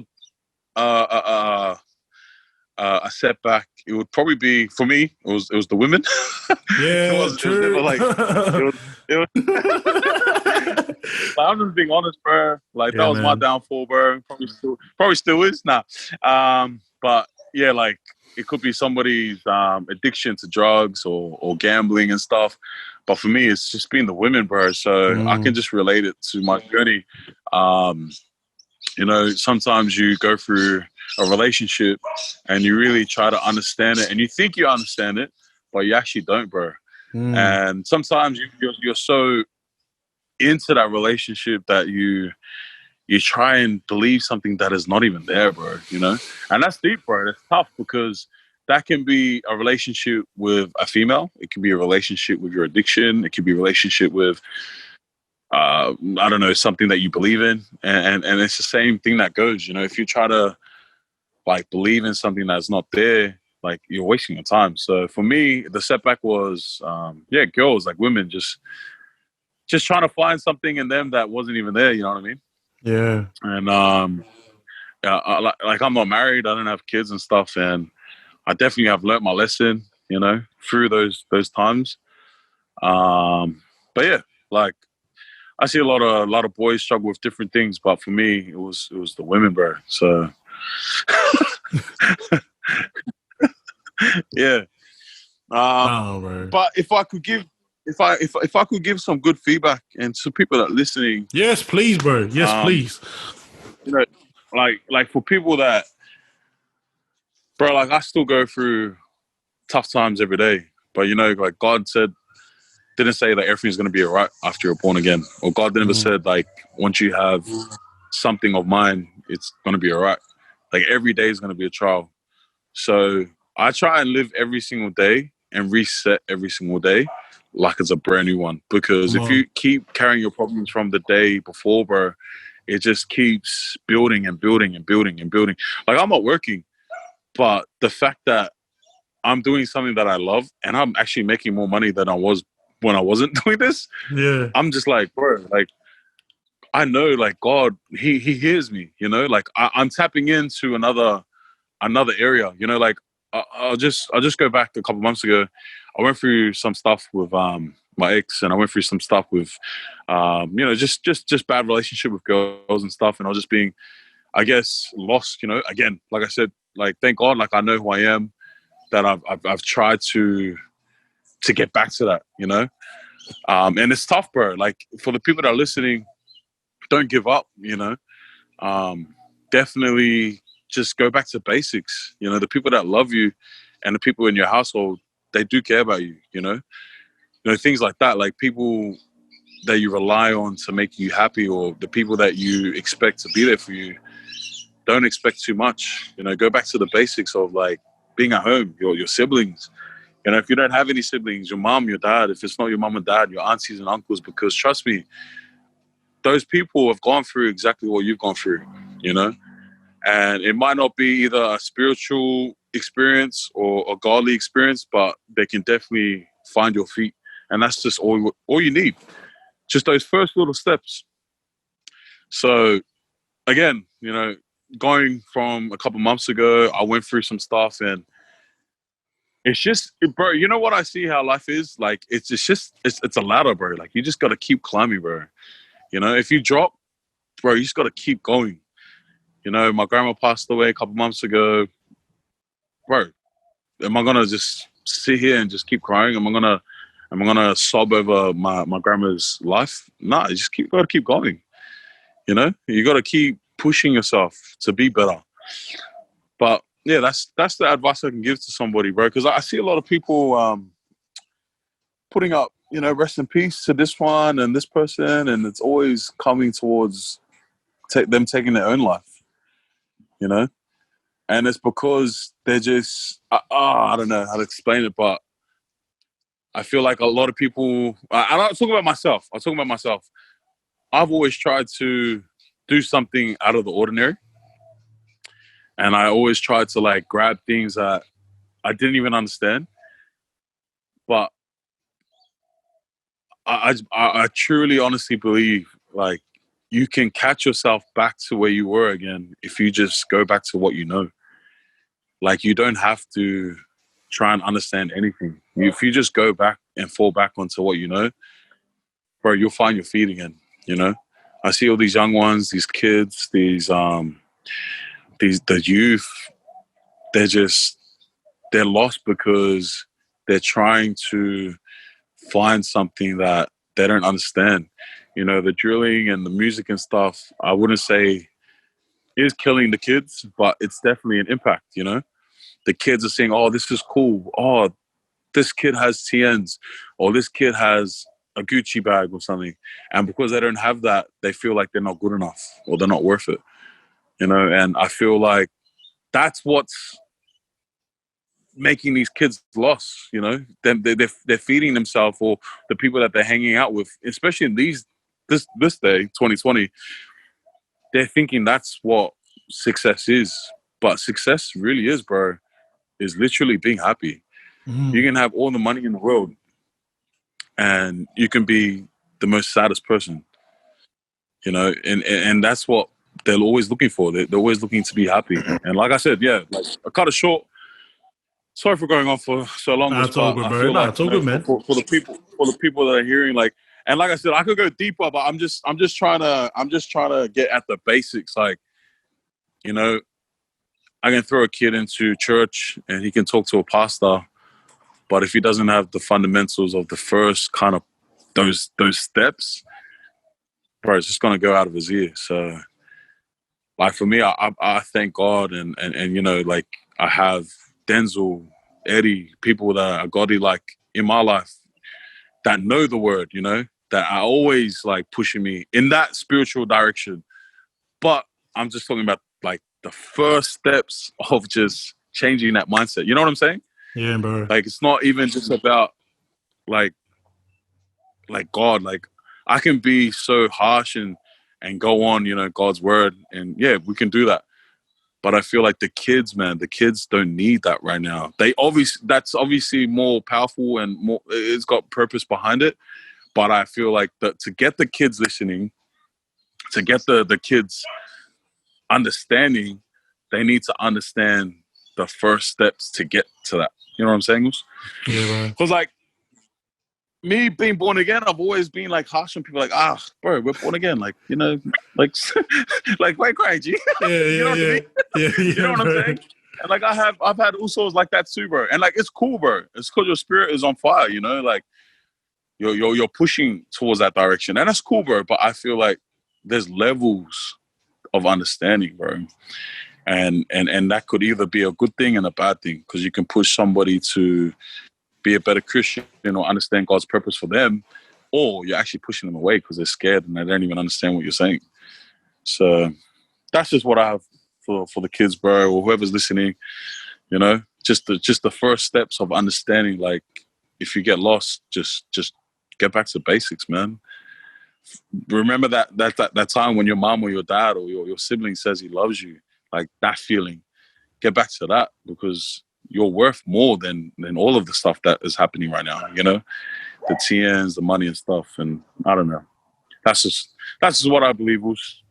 a setback, it would probably be, for me, it was the women. Yeah, it was never like it was like, I'm just being honest, bro. Like, that was my downfall, bro. Probably still is now. But yeah, like, it could be somebody's addiction to drugs or gambling and stuff. But for me, it's just been the women, bro. So I can just relate it to my journey. You know, sometimes you go through a relationship and you really try to understand it, and you think you understand it, but you actually don't, bro. And sometimes you're so into that relationship that you try and believe something that is not even there, bro, you know? And that's deep, bro. That's tough, because that can be a relationship with a female. It can be a relationship with your addiction. It can be a relationship with, I don't know, something that you believe in. And it's the same thing that goes, you know, if you try to, like, believe in something that's not there, like, you're wasting your time. So for me, the setback was, girls, like women, just trying to find something in them that wasn't even there, you know what I mean? Yeah. And like, I'm not married, I don't have kids and stuff, and I definitely have learnt my lesson, you know, through those times. But yeah, like, I see a lot of boys struggle with different things, but for me, it was the women, bro. So yeah. But if I could give if I could give some good feedback and to people that are listening, Yes, please, bro. Yes, please. you know, like for people that, bro, like I still go through tough times every day, but you know, like God didn't say that everything's going to be all right after you're born again, or God never said like once you have something of mine, it's going to be all right. Like every day is going to be a trial. So I try and live every single day and reset every single day like it's a brand new one. Because if you keep carrying your problems from the day before, bro, it just keeps building and building and building and building. Like I'm not working, but the fact that I'm doing something that I love and I'm actually making more money than I was when I wasn't doing this, Yeah. I'm just like, bro, like I know like God, he hears me, you know, like I'm tapping into another area, you know, like I'll just go back a couple months ago. I went through some stuff with my ex, and I went through some stuff with you know, just bad relationship with girls and stuff, and I was just being, I guess, lost, you know. Again, like I said, like thank God, like I know who I am, that I've tried to get back to that, you know. And it's tough, bro. Like for the people that are listening, don't give up, you know. Definitely just go back to basics. You know, the people that love you and the people in your household, they do care about you, you know. You know, things like that, like people that you rely on to make you happy, or the people that you expect to be there for you, don't expect too much. You know, go back to the basics of like being at home, your siblings. You know, if you don't have any siblings, your mom, your dad, if it's not your mom and dad, your aunties and uncles, because trust me, those people have gone through exactly what you've gone through, you know? And it might not be either a spiritual experience or a godly experience, but they can definitely find your feet. And that's just all you need. Just those first little steps. So again, you know, going from a couple months ago, I went through some stuff, and it's just, bro, you know what I see how life is? Like, it's a ladder, bro. Like, you just got to keep climbing, bro. You know, if you drop, bro, you just got to keep going. You know, my grandma passed away a couple months ago. Bro, am I going to just sit here and just keep crying? Am I gonna sob over my grandma's life? Nah, you just got to keep going. You know, you got to keep pushing yourself to be better. But yeah, that's the advice I can give to somebody, bro. Because I see a lot of people putting up, you know, rest in peace to this one and this person, and it's always coming towards them taking their own life. You know, and it's because they're just I don't know how to explain it, but I feel like a lot of people. I'm not talking about myself. I'm talking about myself. I've always tried to do something out of the ordinary. And I always tried to like grab things that I didn't even understand. But I truly, honestly believe like you can catch yourself back to where you were again if you just go back to what you know. Like you don't have to try and understand anything. If you just go back and fall back onto what you know, bro, you'll find your feet again. You know, I see all these young ones, these kids, the youth. They're lost because they're trying to find something that they don't understand. You know, the drilling and the music and stuff, I wouldn't say is killing the kids, but it's definitely an impact, you know? The kids are saying, oh, this is cool. Oh, this kid has TNs, or this kid has a Gucci bag or something. And because they don't have that, they feel like they're not good enough or they're not worth it, you know? And I feel like that's what's making these kids lost, you know. They're feeding themselves, or the people that they're hanging out with, especially in this day, 2020. They're thinking that's what success is, but success really is, bro, is literally being happy. You can have all the money in the world, and you can be the most saddest person, you know. And that's what they're always looking for. They're always looking to be happy. And like I said, yeah, like I cut it short. Sorry for going on for so long, Nah, it's all but good, I bro. feel Nah, like, it's you all know, good, man. for the people that are hearing, like, and like I said, I could go deeper, but I'm just trying to get at the basics. Like, you know, I can throw a kid into church and he can talk to a pastor, But if he doesn't have the fundamentals of the first kind of those steps, bro, it's just gonna go out of his ear. So, like for me, I thank God, and you know, like I have Denzel, Eddie, people that are godly like in my life that know the word, you know, that are always like pushing me in that spiritual direction. But I'm just talking about like the first steps of just changing that mindset. You know what I'm saying? Yeah, bro. Like it's not even just about like God. Like I can be so harsh and go on, you know, God's word, and yeah, we can do that. But I feel like the kids, man, the kids don't need that right now. That's obviously more powerful and more. It's got purpose behind it. But I feel like that to get the kids listening, to get the kids understanding, they need to understand the first steps to get to that. You know what I'm saying, Gus? Yeah, bro. Because like me being born again, I've always been like harsh on people, like, bro, we're born again, like, you know, like, like, why cry, G? Yeah, You know what I mean? yeah, You know what I'm bro. saying? And like I've had usos like that too, bro. And like it's cool, bro. It's because your spirit is on fire, you know, like you're pushing towards that direction, and that's cool, bro. But I feel like there's levels of understanding, bro. And that could either be a good thing and a bad thing, because you can push somebody to be a better Christian or understand God's purpose for them, or you're actually pushing them away because they're scared and they don't even understand what you're saying. So that's just what I have for the kids, bro, or whoever's listening. You know, just the first steps of understanding. Like, if you get lost, just get back to basics, man. Remember that time when your mom or your dad or your sibling says he loves you, like that feeling. Get back to that, because you're worth more than all of the stuff that is happening right now. You know, the TNs, the money and stuff. And I don't know. That's just what I believe was.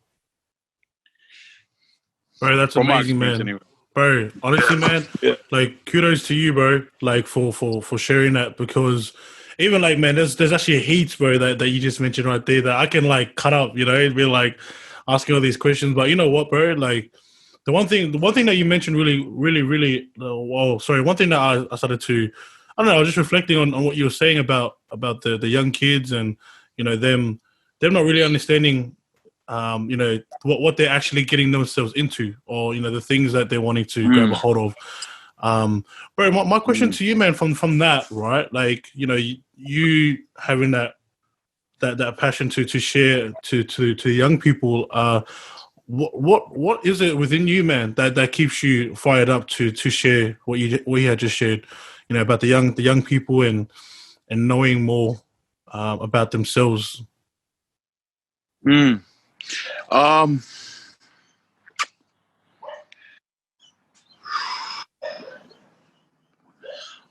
Bro, that's amazing, man. Anyway. Bro, honestly, man, Yeah. like kudos to you, bro. Like for sharing that, because even like, man, there's actually heaps, bro, that you just mentioned right there that I can like cut up, you know, and be like asking all these questions. But you know what, bro? Like the one thing that you mentioned really, one thing that I started to, I don't know, I was just reflecting on what you were saying about the young kids, and you know them not really understanding you know, what they're actually getting themselves into, or you know, the things that they're wanting to grab a hold of. Bro, my question to you, man, from that, right? Like, you know, you having that passion to share to young people. What is it within you, man, that keeps you fired up to share what you had just shared, you know, about the young people and knowing more about themselves?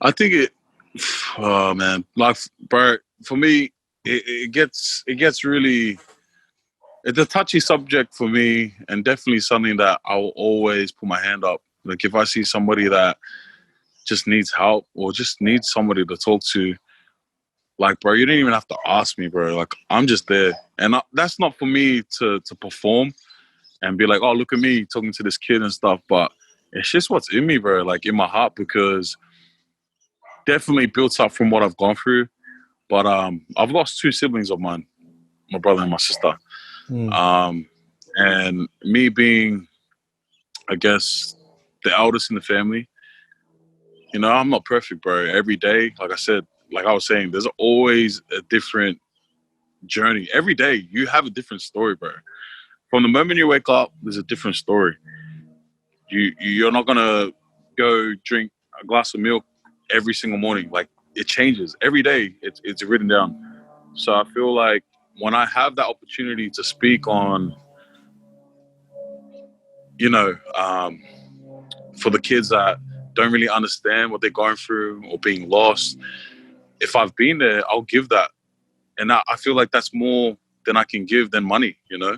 I think oh man, like, bro, for me, it gets really, it's a touchy subject for me, and definitely something that I'll always put my hand up. Like if I see somebody that just needs help or just needs somebody to talk to, like, bro, you didn't even have to ask me, bro. Like, I'm just there. And that's not for me to perform and be like, oh, look at me talking to this kid and stuff. But it's just what's in me, bro, like in my heart, because definitely built up from what I've gone through. But I've lost two siblings of mine, my brother and my sister. And me being, I guess, the eldest in the family, you know, I'm not perfect, bro. Every day, like I said, like I was saying, there's always a different journey. Every day, you have a different story, bro. From the moment you wake up, there's a different story. You're not gonna go drink a glass of milk every single morning. Like, it changes every day. It's written down. So I feel like when I have that opportunity to speak on, you know, for the kids that don't really understand what they're going through or being lost, if I've been there, I'll give that. And I feel like that's more than I can give than money, you know?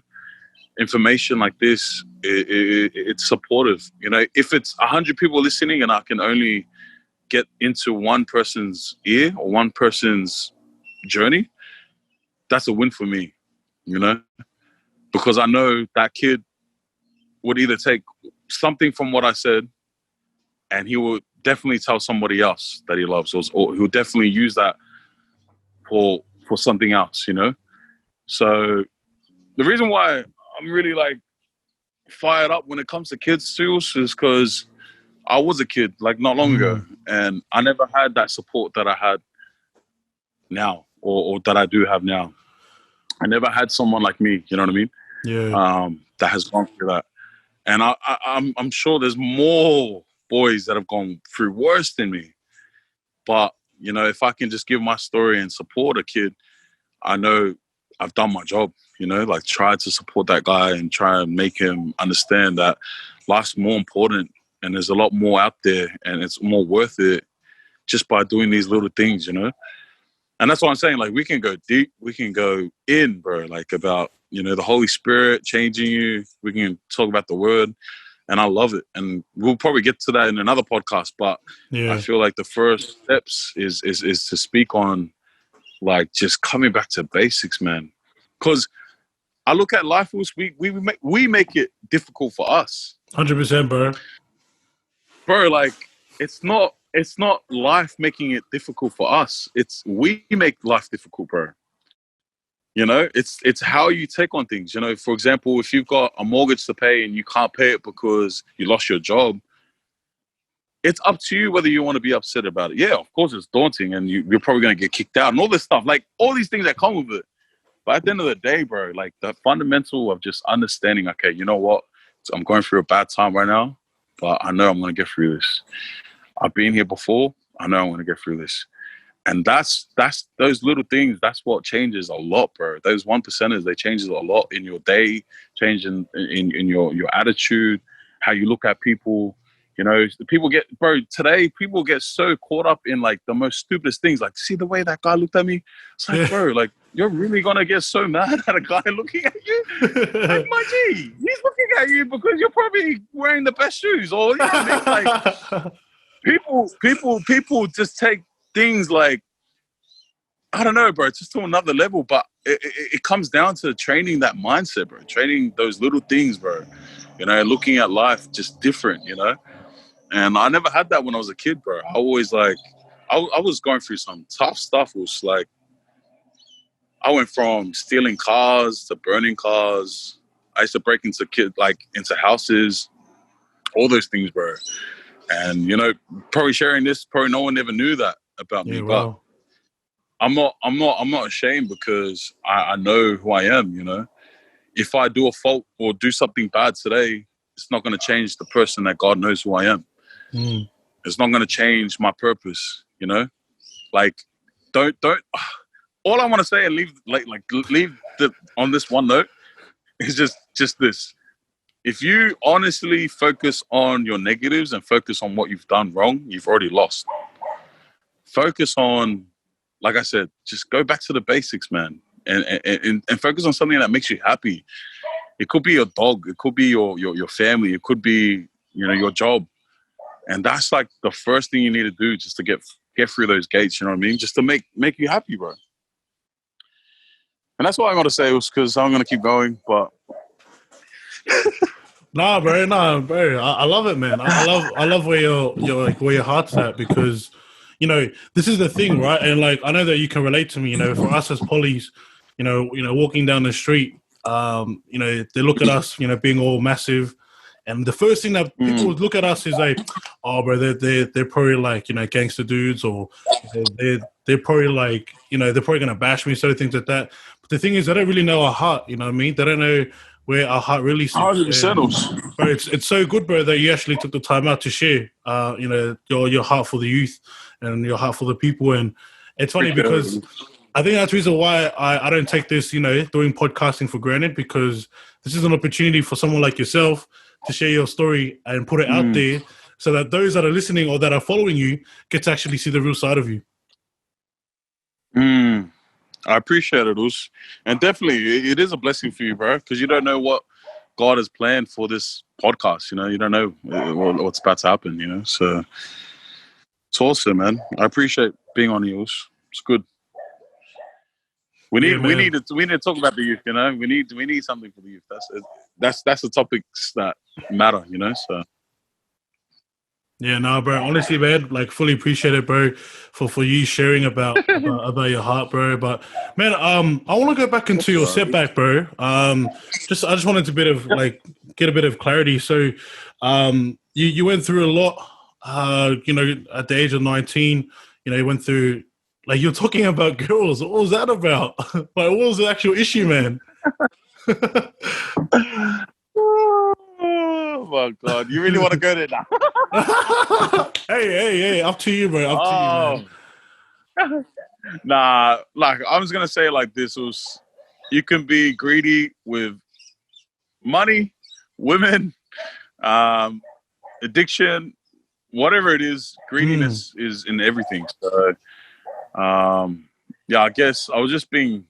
Information like this, it's supportive. You know, if it's 100 people listening and I can only get into one person's ear or one person's journey, that's a win for me, you know? Because I know that kid would either take something from what I said and he will definitely tell somebody else that he loves, or he'll definitely use that for something else, you know. So the reason why I'm really like fired up when it comes to kids too is because I was a kid like not long ago, and I never had that support that I had now, or that I do have now. I never had someone like me, you know what I mean? Yeah. That has gone through that. And I'm sure there's more boys that have gone through worse than me. But, you know, if I can just give my story and support a kid, I know I've done my job, you know, like try to support that guy and try and make him understand that life's more important and there's a lot more out there and it's more worth it just by doing these little things, you know? And that's what I'm saying. Like, we can go deep, we can go in, bro, like about, you know, the Holy Spirit changing you. We can talk about the word, and I love it. And we'll probably get to that in another podcast. But I feel like the first steps is to speak on, like, just coming back to basics, man. Because I look at life, we make it difficult for us. 100%, bro. Bro, like, it's not life making it difficult for us. It's we make life difficult, bro. You know, it's how you take on things. You know, for example, if you've got a mortgage to pay and you can't pay it because you lost your job, it's up to you whether you want to be upset about it. Yeah, of course it's daunting and you're probably going to get kicked out and all this stuff, like all these things that come with it. But at the end of the day, bro, like the fundamental of just understanding, okay, you know what? I'm going through a bad time right now, but I know I'm going to get through this. I've been here before. I know I'm going to get through this. And that's those little things. That's what changes a lot, bro. Those 1%ers, they changes a lot in your day, changing in your attitude, how you look at people. You know, today people get so caught up in like the most stupidest things. Like, see the way that guy looked at me? It's like, bro, like you're really gonna get so mad at a guy looking at you? Like, my G, he's looking at you because you're probably wearing the best shoes, or you know what I mean? Like, people just take things like, I don't know, bro, just to another level. But it comes down to training that mindset, bro. Training those little things, bro. You know, looking at life just different, you know. And I never had that when I was a kid, bro. I always like, I was going through some tough stuff. It was like, I went from stealing cars to burning cars. I used to break into into houses, all those things, bro. And, you know, probably sharing this, probably no one ever knew that about me. But Wow. I'm not ashamed because I know who I am, you know. If I do a fault or do something bad today, it's not going to change the person that God knows who I am. It's not going to change my purpose, you know. Like, don't. All I want to say and leave on this one note is just this: if you honestly focus on your negatives and focus on what you've done wrong, you've already lost. Focus on, like I said, just go back to the basics, man, and focus on something that makes you happy. It could be your dog, it could be your family, it could be, you know, your job, and that's like the first thing you need to do just to get through those gates. You know what I mean? Just to make you happy, bro. And that's what I want to say, was because I'm gonna keep going, but. Nah, bro. I love it, man. I love where your heart's at, because, you know, this is the thing, right? And like, I know that you can relate to me. You know, for us as polys, you know, walking down the street, you know, they look at us, you know, being all massive, and the first thing that people would look at us is like, oh, bro, they're probably like, you know, gangster dudes, or they're probably like, you know, they're probably gonna bash me, sort of things like that. But the thing is, they don't really know our heart. You know what I mean? They don't know where our heart really sits. 100%. Bro, it's so good, bro, that you actually took the time out to share, you know, your heart for the youth and your heart for the people. And it's funny because I think that's the reason why I don't take this, you know, doing podcasting for granted, because this is an opportunity for someone like yourself to share your story and put it out there, so that those that are listening or that are following you get to actually see the real side of you. I appreciate it, Us. And definitely, it is a blessing for you, bro, because you don't know what God has planned for this podcast. You know, you don't know what's about to happen, you know. So it's awesome, man. I appreciate being on you, Us. It's good. We need to talk about the youth, you know. We need something for the youth. That's the topics that matter, you know. So Yeah, no, bro. Honestly, man, like fully appreciate it, bro, for you sharing about your heart, bro. But man, I want to go back into your setback, bro. I just wanted to bit of like get a bit of clarity. So, you went through a lot. At the age of 19, you went through like you're talking about girls. What was that about? Like, what was the actual issue, man? Oh my God! You really want to go there now? Hey, up to you, bro. Up to you, man. Nah, like I was gonna say, like this was, you can be greedy with money, women, addiction, whatever it is. Greediness is in everything. So, yeah, I guess I was just being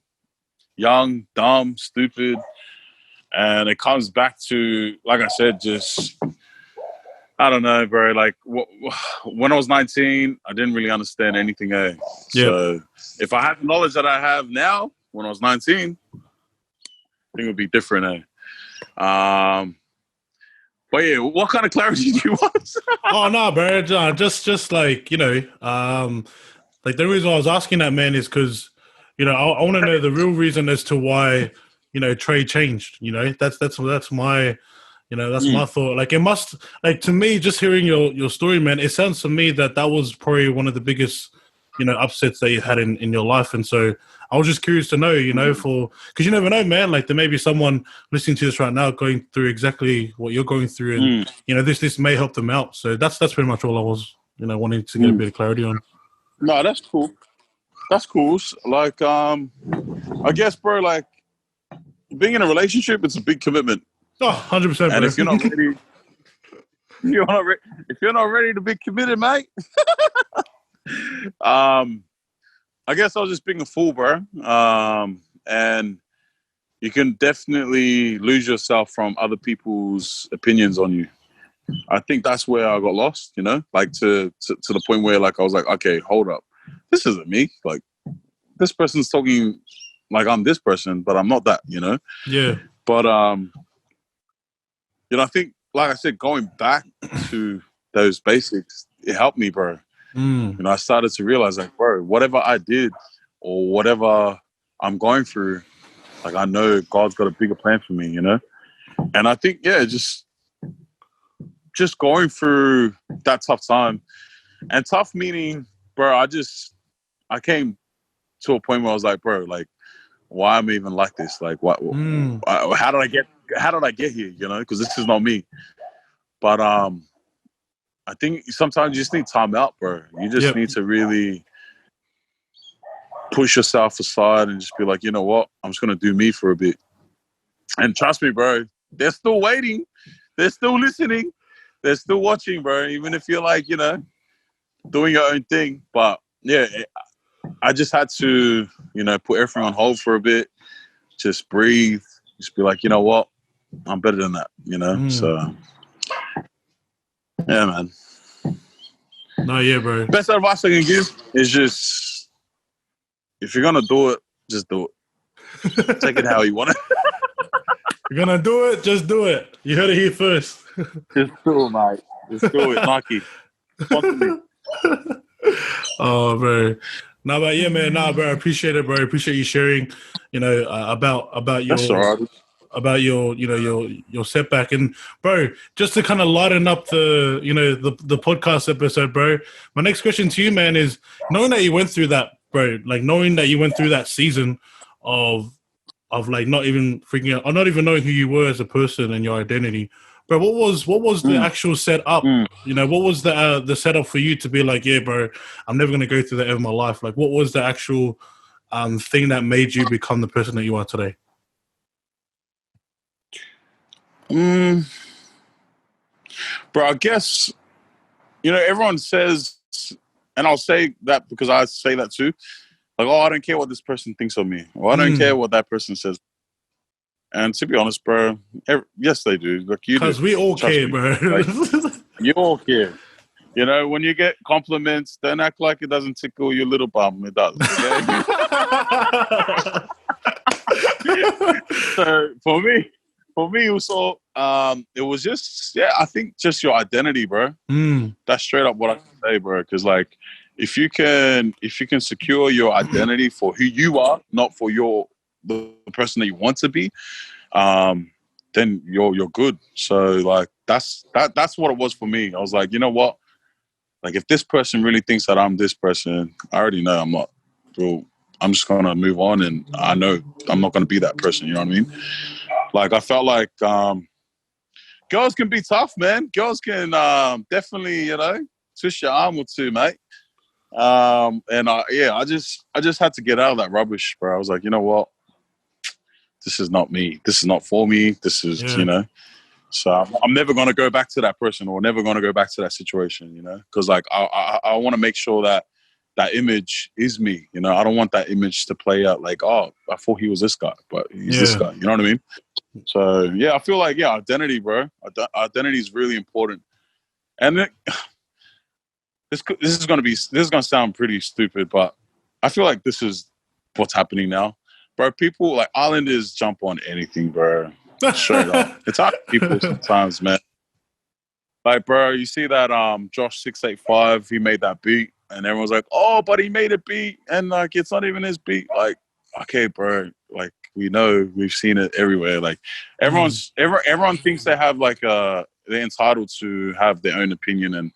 young, dumb, stupid, and it comes back to, like I said, just I don't know, bro. Like when I was 19, I didn't really understand anything. So if I had the knowledge that I have now when I was 19, I think it would be different. But yeah, what kind of clarity do you want? Oh no, bro. Just like like the reason why I was asking that, man, is because I want to know the real reason as to why Trae changed. That's my that's my thought. Like it must, like to me, just hearing your story, man, it sounds to me that was probably one of the biggest upsets that you had in your life. And so I was just curious to know, because you never know, man, like there may be someone listening to this right now going through exactly what you're going through, and this may help them out. So that's pretty much all I was wanting to get a bit of clarity on. No, that's cool. That's cool. Like I guess, bro, like being in a relationship, it's a big commitment. Oh, 100%. And if you're not ready, if you're not ready to be committed, mate, I guess I was just being a fool, bro. And you can definitely lose yourself from other people's opinions on you. I think that's where I got lost, like to the point where like I was like, okay, hold up, this isn't me. Like this person's talking like I'm this person, but I'm not that, Yeah. But I think, like I said, going back to those basics, it helped me, bro. I started to realize, like, bro, whatever I did or whatever I'm going through, like, I know God's got a bigger plan for me, And I think, yeah, just going through that tough time, and tough meaning, bro, I came to a point where I was like, bro, like, why am I even like this? Like, what? How did I get here? Because this is not me. But I think sometimes you just need time out, bro. You just need to really push yourself aside and just be like, you know what? I'm just gonna do me for a bit. And trust me, bro, they're still waiting. They're still listening. They're still watching, bro. Even if you're like, doing your own thing. But yeah, I just had to, put everything on hold for a bit. Just breathe. Just be like, you know what? I'm better than that, So, yeah, man. No, yeah, bro. Best advice I can give is just, if you're going to do it, just do it. Take it how you want it. You're going to do it, just do it. You heard it here first. Just do it, mate. Just do it. Nike. Oh, bro. No, but yeah, man. No, bro. I appreciate it, bro. I appreciate you sharing, about your... That's all right. About your setback. And bro, just to kind of lighten up the the podcast episode, bro, my next question to you, man, is knowing that you went through that, bro, like knowing that you went through that season of like not even freaking out or not even knowing who you were as a person and your identity, bro, what was the actual setup? What was the setup for you to be like, yeah, bro, I'm never gonna go through that ever in my life? Like, what was the actual thing that made you become the person that you are today? Bro, I guess, everyone says, and I'll say that because I say that too, like, oh, I don't care what this person thinks of me, or I don't care what that person says. And to be honest, bro, yes, they do. Like, you do. Because we all care, bro. Like, you all care. When you get compliments, don't act like it doesn't tickle your little bum. It does, okay? So, for me, For me, also, it was just, I think just your identity, bro. That's straight up what I can say, bro. Because like, if you can secure your identity for who you are, not for the person that you want to be, then you're good. So like, that's what it was for me. I was like, you know what? Like, if this person really thinks that I'm this person, I already know I'm not. Bro, I'm just gonna move on, and I know I'm not gonna be that person. You know what I mean? Like, I felt like girls can be tough, man. Girls can definitely, twist your arm or two, mate. And I just had to get out of that rubbish, bro. I was like, you know what? This is not me. This is not for me. This is, So I'm never gonna go back to that person, or never gonna go back to that situation, because like I want to make sure that image is me. I don't want that image to play out like, oh, I thought he was this guy, but he's this guy. You know what I mean? So yeah, I feel like identity, bro. Identity is really important, and this is gonna sound pretty stupid, but I feel like this is what's happening now, bro. People like Islanders jump on anything, bro. Straight up, it's hard people sometimes, man. Like, bro, you see that Josh 685, he made that beat, and everyone's like, oh, but he made a beat, and like it's not even his beat. Like, okay, bro, like we know, we've seen it everywhere. Like everyone thinks they have like they're entitled to have their own opinion and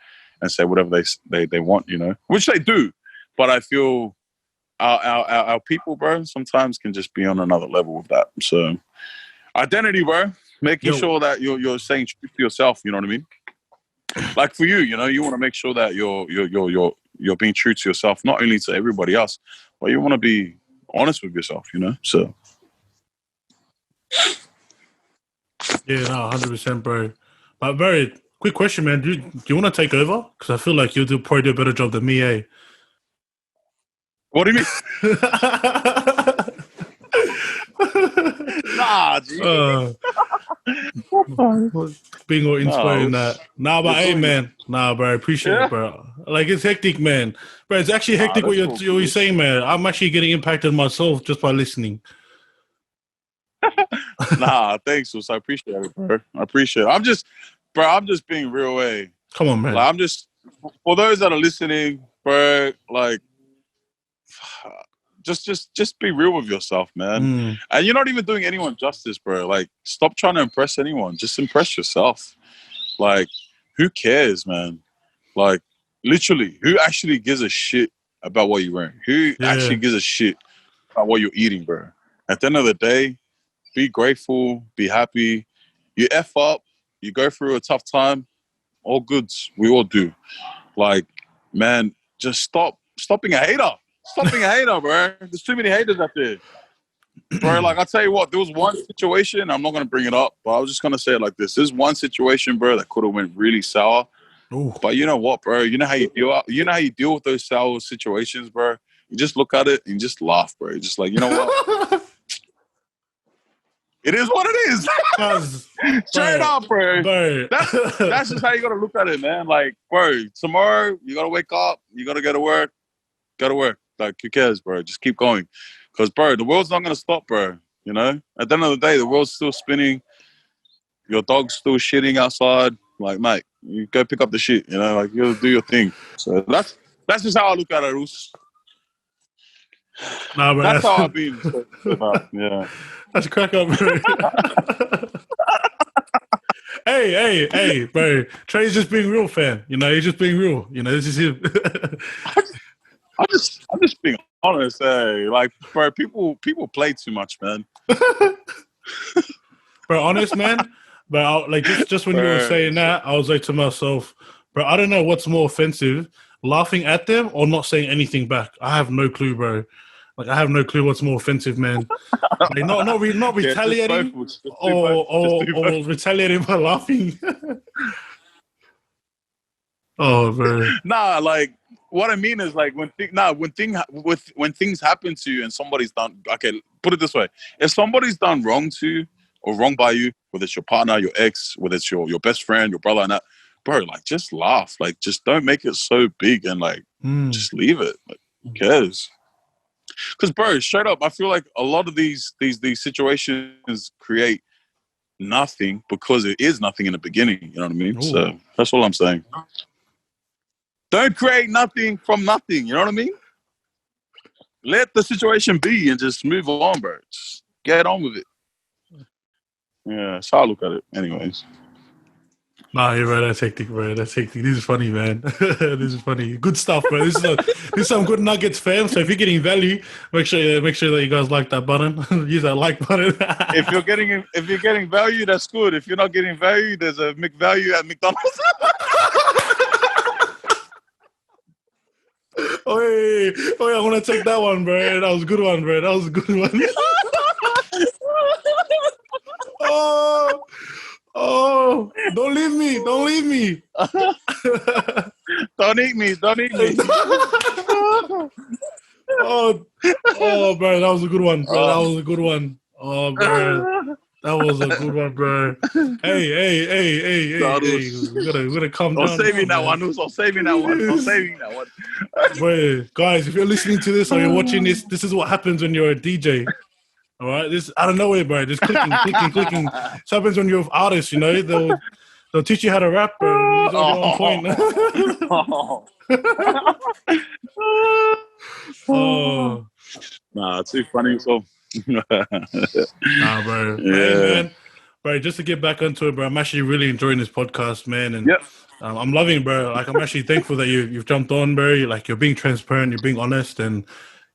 say whatever they want, which they do. But I feel our people, bro, sometimes can just be on another level with that. So identity, bro, making sure that you're saying truth to yourself. You know what I mean? Like for you, you want to make sure that you're being true to yourself, not only to everybody else, but you want to be honest with yourself. So. Yeah, no, 100%, bro. But very quick question, man. Do you want to take over? Because I feel like you'll probably do a better job than me, eh? What do you mean? Nah, G. Being all inspiring that. Nah, but hey, man. Nah, bro, I appreciate it, bro. Like, it's hectic, man. Bro, it's actually hectic what you're saying, man. I'm actually getting impacted myself just by listening. Nah, thanks, Sus. I appreciate it, bro. I appreciate it. I'm just being real, eh? Come on, man. Like, I'm just, for those that are listening, bro, like, just be real with yourself, man. And you're not even doing anyone justice, bro. Like, stop trying to impress anyone. Just impress yourself. Like, who cares, man? Like, literally, who actually gives a shit about what you're wearing? Who actually gives a shit about what you're eating, bro? At the end of the day, be grateful, be happy. You F up, you go through a tough time, all goods. We all do. Like, man, just stop being a hater. Stop being a hater, bro. There's too many haters out there. Bro, like, I'll tell you what, there was one situation, I'm not going to bring it up, but I was just going to say it like this. There's one situation, bro, that could have went really sour. Ooh. But you know what, bro? You know how you deal with those sour situations, bro? You just look at it and just laugh, bro. You're just like, you know what? It is what it is. Straight up, bro. That's just how you got to look at it, man. Like, bro, tomorrow you got to wake up. You got to go to work. Go to work. Like, who cares, bro? Just keep going. Because, bro, the world's not going to stop, bro. At the end of the day, the world's still spinning. Your dog's still shitting outside. Like, mate, you go pick up the shit. Like, you got to do your thing. So that's just how I look at it, Roos. Nah, bro, that's how I've been. Yeah. That's a crack up, bro. hey, bro. Trae's just being real, fam. He's just being real. This is him. I'm just being honest. Hey, like, bro, people play too much, man. Bro, honest, man. But like, just when you were saying that, I was like to myself, bro, I don't know what's more offensive, laughing at them or not saying anything back. I have no clue, bro. Like, I have no clue what's more offensive, man. Like, not retaliating or retaliating by laughing. Oh, bro. Nah, like, what I mean is, like, when things happen to you and somebody's done, okay, put it this way. If somebody's done wrong to you or wrong by you, whether it's your partner, your ex, whether it's your best friend, your brother, and that, bro, like, just laugh. Like, just don't make it so big and, like, just leave it. Like, who cares? Because, bro, straight up, I feel like a lot of these situations create nothing because it is nothing in the beginning. You know what I mean? Ooh. So that's all I'm saying. Don't create nothing from nothing. You know what I mean? Let the situation be and just move on, bro. Just get on with it. Yeah, that's how I look at it. Anyways. Nah, yeah, bro, that's hectic, bro. That's hectic. This is funny, man. This is funny. Good stuff, bro. This is some good nuggets, fam. So if you're getting value, make sure that you guys like that button. Use that like button. If you're getting value, that's good. If you're not getting value, there's a McValue at McDonald's. Oh, I want to take that one, bro. That was a good one, bro. That was a good one. Oh, don't leave me. Don't leave me. Don't eat me. Oh, bro, that was a good one, bro. That was a good one. Oh, bro. That was a good one, bro. Hey. We gotta calm down. I'm saving that one. I'm saving that one. Bro, guys, if you're listening to this or you're watching this, this is what happens when you're a DJ. All right, this out of nowhere, bro. Just clicking. This happens when you're with artists, you know. They'll teach you how to rap, bro. You're on point. Oh. Nah, too funny. So. Nah, bro. Yeah. Hey, man. Bro, just to get back onto it, bro, I'm actually really enjoying this podcast, man. And yep. I'm loving it, bro. Like, I'm actually thankful that you've jumped on, bro. You're being transparent, you're being honest, and,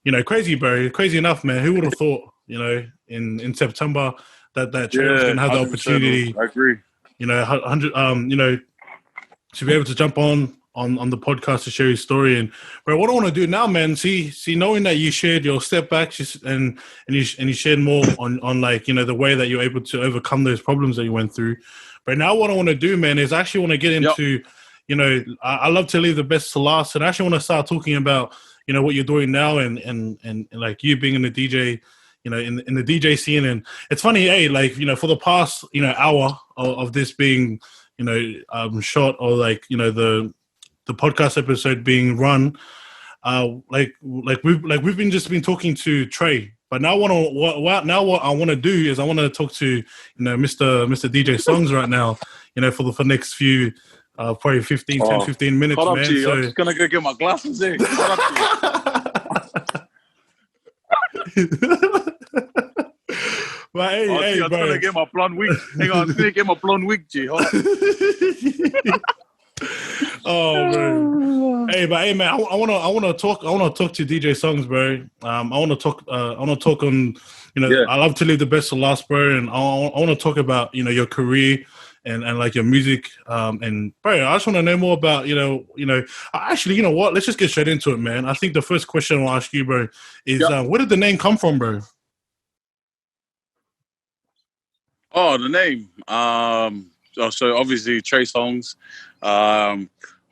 you know, crazy, bro. Crazy enough, man. Who would have thought, you know, in September that Trae was going to have the opportunity. I agree. You know, 100, you know, to be able to jump on the podcast to share his story. And bro, what I want to do now, man, see, knowing that you shared your setbacks and you shared more on like, you know, the way that you're able to overcome those problems that you went through. But now what I want to do, man, is I actually want to get into, you know, I love to leave the best to last, and I actually want to start talking about, you know, what you're doing now and like you being in the DJ, you know, in the DJ scene. And it's funny, hey, like, you know, for the past, you know, hour of this being, you know, shot, or like, you know, the podcast episode being run, like we've been talking to Trae, but now what I want to do is I want to talk to, you know, Mr. DJ Songz right now, you know, for the next few probably 10, 15 minutes, man. So I'm just gonna go get my glasses in. But hey, I'm bro. gonna get my blonde wig. Hang on, I'm gonna get my blonde wig, G. Hold on. Oh, bro. Hey, but hey, man, I want to talk to DJ Songz, bro. I want to talk on, you know, I love to leave the best to last, bro, and I want to talk about, you know, your career and like your music, and bro, I just want to know more about, you know, actually, you know what? Let's just get straight into it, man. I think the first question I'll ask you, bro, is where did the name come from, bro? Oh, the name. So obviously Trae Songz.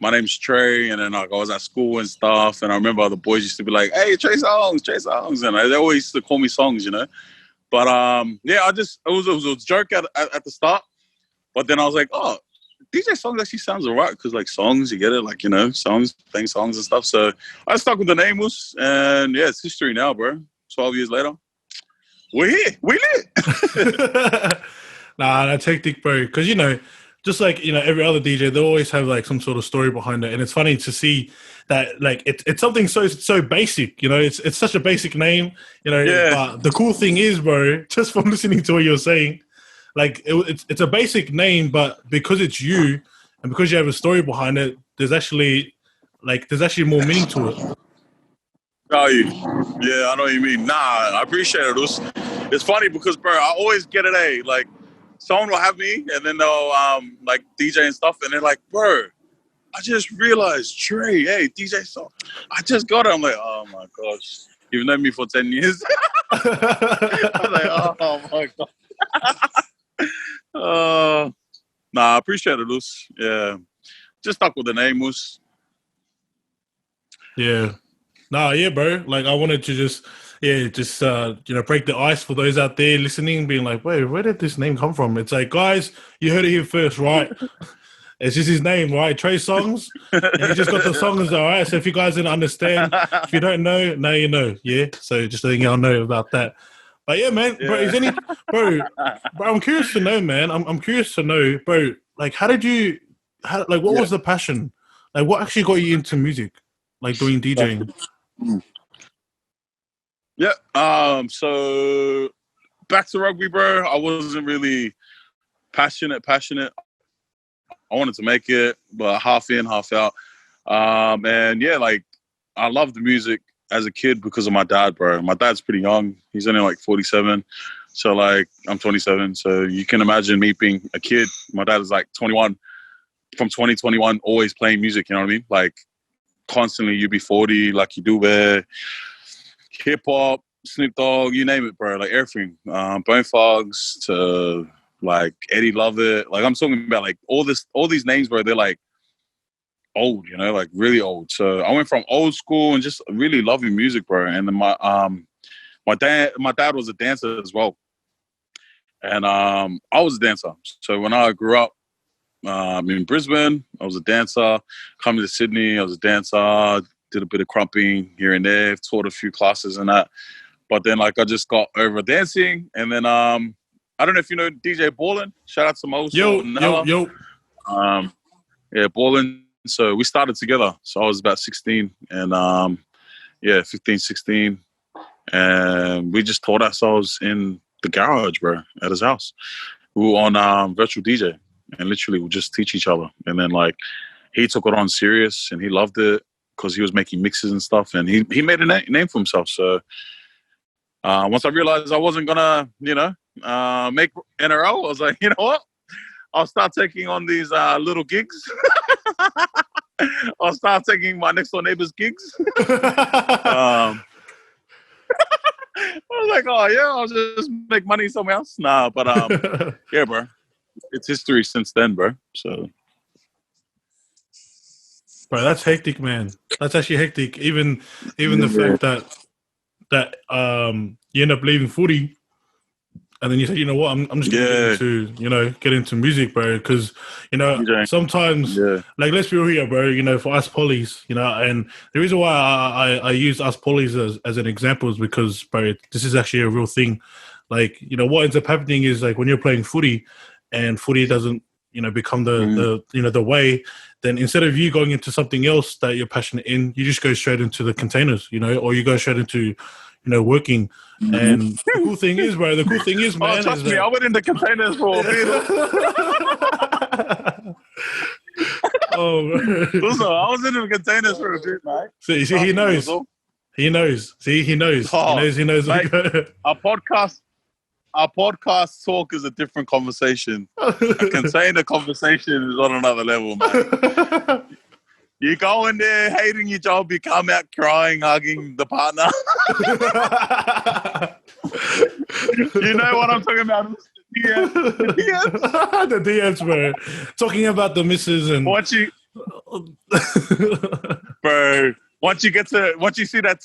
My name's Trae, and then like, I was at school and stuff, and I remember the boys used to be like, "Hey, Trae Songz," and they always used to call me Songz, you know. But yeah, it was a joke at the start, but then I was like, oh, DJ Songz actually sounds alright, because like songs, you get it, like, you know, songs, playing songs and stuff. So I stuck with the name, and yeah, it's history now, bro. 12 years later, we're here, we lit. Nah, that's hectic, bro. Because, you know, just like, you know, every other DJ, they always have like some sort of story behind it, and it's funny to see that like it's something so basic. You know, it's such a basic name. You know, but the cool thing is, bro, just from listening to what you're saying, like it's a basic name, but because it's you and because you have a story behind it, there's actually more meaning to it. Oh, yeah, I know what you mean. Nah, I appreciate it. It's funny because, bro, I always get it, like, someone will have me, and then they'll, like, DJ and stuff, and they're like, bro, I just realized, Trae, hey, DJ Songz, I just got it. I'm like, oh, my gosh, you've known me for 10 years. I'm like, oh, my God. Nah, I appreciate it, Luz. Yeah. Just stuck with the name, Moose. Yeah. Nah, yeah, bro. Like, I wanted to just you know, break the ice for those out there listening, being like, wait, where did this name come from? It's like, guys, you heard it here first, right? It's just his name, right? Trae Songz. And he just got the songs, all right? So if you guys didn't understand, if you don't know, now you know, yeah? So just letting y'all know about that. But yeah, man, bro, is any bro? Bro, I'm curious to know, man. I'm curious to know, bro. Like, how did you? Like, what was the passion? Like, what actually got you into music? Like doing DJing. Yeah. So back to rugby, bro. I wasn't really passionate. I wanted to make it, but half in, half out. And yeah, like I loved the music as a kid because of my dad, bro. My dad's pretty young. He's only like 47. So like I'm 27. So you can imagine me being a kid. My dad is like 21. From 2021, always playing music, you know what I mean? Like constantly UB40, like you do where hip hop, Snoop Dogg, you name it, bro. Like everything. Bone Thugs to like Eddie Lovett. Like I'm talking about like all these names, bro, they're like old, you know, like really old. So I went from old school and just really loving music, bro. And then my dad was a dancer as well. And I was a dancer. So when I grew up in Brisbane, I was a dancer. Coming to Sydney, I was a dancer. Did a bit of crumping here and there. Taught a few classes and that. But then like I just got over dancing. And then I don't know if you know DJ Ballin. Shout out to Mo. Yo. Yeah, Ballin. So we started together. So I was about 16 and 15, 16. And we just taught ourselves in the garage, bro, at his house. We were on virtual DJ and literally we just teach each other. And then like he took it on serious and he loved it because he was making mixes and stuff. And he made a name for himself. So once I realized I wasn't going to, make NRL, I was like, you know what? I'll start taking on these little gigs. I'll start taking my next door neighbor's gigs. I was like, oh yeah, I'll just make money somewhere else. Nah, but yeah, bro, it's history since then, bro. So, bro, that's hectic, man. That's actually hectic. Even the fact that you end up leaving footy. And then you say, you know what, I'm just going to get into music, bro. Because, sometimes, like, let's be real here, bro, for us polys, and the reason why I use us polys as an example is because, bro, this is actually a real thing. Like, what ends up happening is, like, when you're playing footy and footy doesn't, become the way, then instead of you going into something else that you're passionate in, you just go straight into the containers, or you go straight into working. And the cool thing is, bro, man. Trust me, I went into containers for a bit. Oh, bro. Listen, I was in the containers for a bit, mate. See, he knows. He knows. See, he knows. He knows. Mate, our podcast talk is a different conversation. A container conversation is on another level, man. You go in there hating your job, you come out crying, hugging the partner. You know what I'm talking about? The DMs, bro. Talking about the misses and bro. Once you see that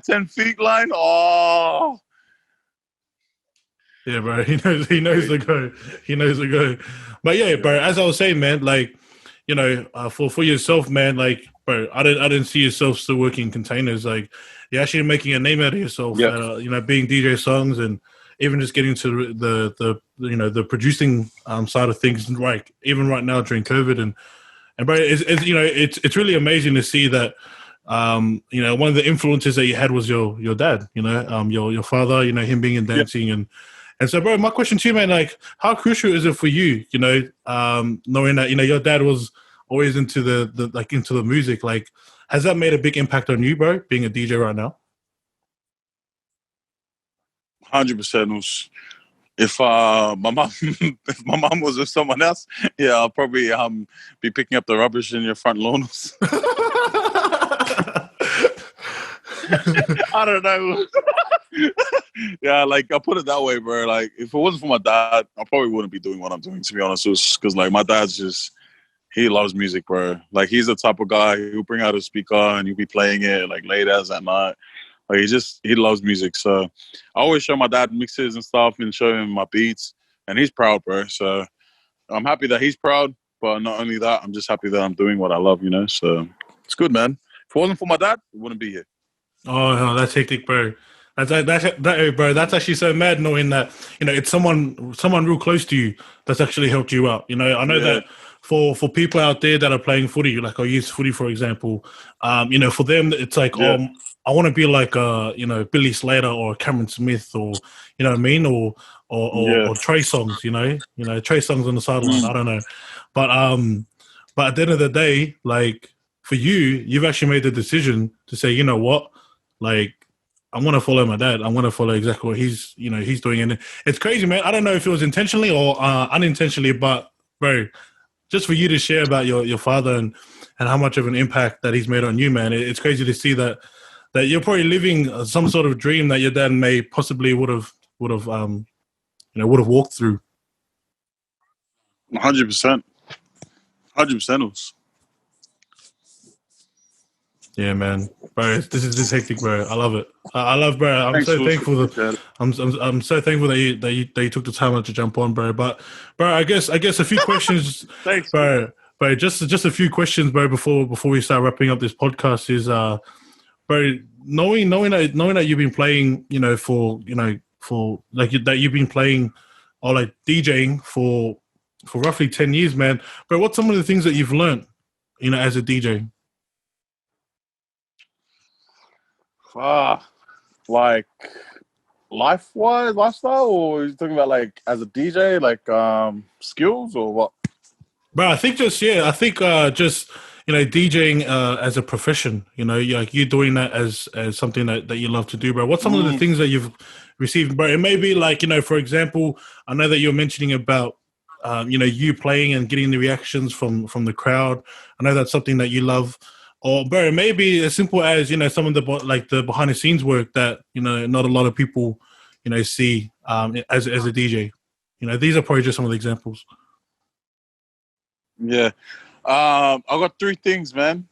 10 feet line, oh yeah, bro. He knows the go. But yeah, bro, as I was saying, man, like, for yourself, man, like, bro, I didn't see yourself still working in containers. Like, you're actually making a name out of yourself. Being DJ Songz and even just getting to the producing side of things. Like even right now during COVID and bro, it's really amazing to see that. One of the influences that you had was your dad. Your father. Him being in dancing and so, bro, my question to you, man, like, how crucial is it for you, knowing that, your dad was always into into the music? Like, has that made a big impact on you, bro, being a DJ right now? 100%. If my mom was with someone else, I'll probably be picking up the rubbish in your front lawn. I don't know. Yeah, like I'll put it that way, bro. Like if it wasn't for my dad, I probably wouldn't be doing what I'm doing, to be honest. Because like my dad's he loves music, bro. Like he's the type of guy who'll bring out a speaker and he'll be playing it like late as at night. Like he loves music. So I always show my dad mixes and stuff and show him my beats, and he's proud, bro. So I'm happy that he's proud, but not only that, I'm just happy that I'm doing what I love, So it's good, man. If it wasn't for my dad, it wouldn't be here. Oh, no, that's hectic, bro. Bro. That's actually so mad knowing that it's someone real close to you that's actually helped you out. I know that for people out there that are playing footy, like I'll use footy for example. For them it's like I want to be like Billy Slater or Cameron Smith or you know what I mean or Trae Songz. Trae Songz on the sideline. I don't know, but at the end of the day, like for you've actually made the decision to say, you know what, like. I want to follow my dad. I want to follow exactly what he's doing. And it's crazy, man. I don't know if it was intentionally or unintentionally, but bro, just for you to share about your father and how much of an impact that he's made on you, man. It's crazy to see that you're probably living some sort of dream that your dad may possibly would have walked through. 100%. 100%. Yeah, man, bro. This is hectic, bro. I love it. I love, bro. I'm so thankful that I'm so thankful that you took the time out to jump on, bro. But, bro, I guess a few questions, Thanks, bro. Bro, just a few questions, bro. Before we start wrapping up this podcast, is bro, knowing that you've been playing, for that you've been playing or like DJing for roughly 10 years, man. Bro, what's some of the things that you've learned, as a DJ? Like life-wise, lifestyle, or are you talking about like as a DJ, like skills or what? Bro, I think just DJing as a profession. Like you doing that as something that you love to do, bro. What's some of the things that you've received, bro? It may be like for example, I know that you're mentioning about you playing and getting the reactions from the crowd. I know that's something that you love. Or, bro, maybe as simple as, some of the behind the scenes work that, not a lot of people, see as a DJ. These are probably just some of the examples. Yeah. I got three things, man.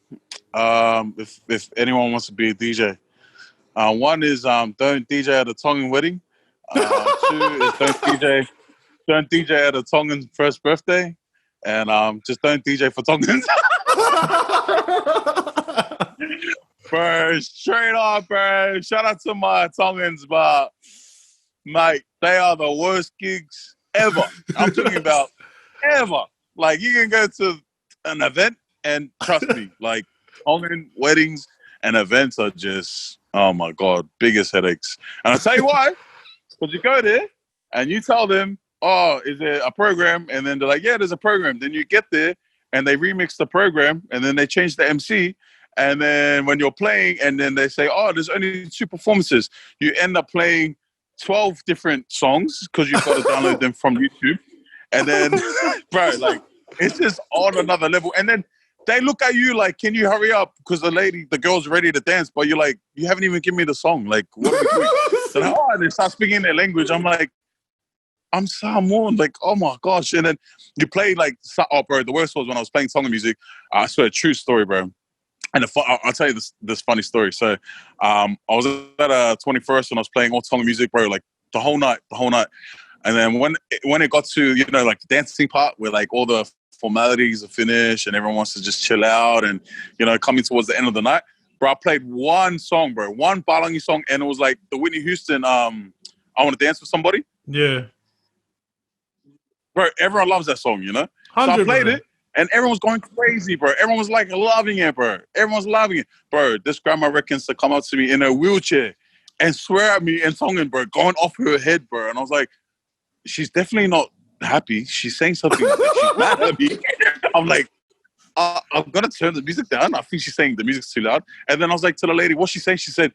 If anyone wants to be a DJ. One is don't DJ at a Tongan wedding. Two is don't DJ at a Tongan first birthday. And just don't DJ for Tongans. Bro, straight up, bro. Shout out to my Tongans, but mate, they are the worst gigs ever. I'm talking about ever. Like, you can go to an event and trust me, like Tongan weddings and events are just, oh my God, biggest headaches. And I'll tell you why. Because you go there and you tell them, oh, is there a program? And then they're like, yeah, there's a program. Then you get there and they remix the program and then they change the MC. And then when you're playing and then they say, oh, there's only 2 performances, you end up playing 12 different songs because you've got to download them from YouTube. And then, bro, like, it's just on another level. And then they look at you like, can you hurry up? Because the girl's ready to dance, but you're like, you haven't even given me the song. Like, what are we doing? So like, oh, and they start speaking their language. I'm like, I'm Samoan, like, oh my gosh. And then you play like, oh, bro, the worst was when I was playing Tongan music. I swear, true story, bro. And I'll tell you this funny story. So I was at a 21st and I was playing all Tongan music, bro, like the whole night. And then when it got to, like the dancing part where like all the formalities are finished and everyone wants to just chill out and, coming towards the end of the night, bro, I played one song, bro, one Balangi song. And it was like the Whitney Houston, I Want to Dance with Somebody. Yeah. Bro, everyone loves that song, So I played it. And everyone's going crazy, bro. Everyone was like loving it, bro. Everyone's loving it. Bro, this grandma reckons to come up to me in a wheelchair and swear at me in Tongan, bro, going off her head, bro. And I was like, she's definitely not happy. She's saying something that she's mad at me. I'm like, I'm going to turn the music down. I think she's saying the music's too loud. And then I was like to the lady, what's she saying? She said,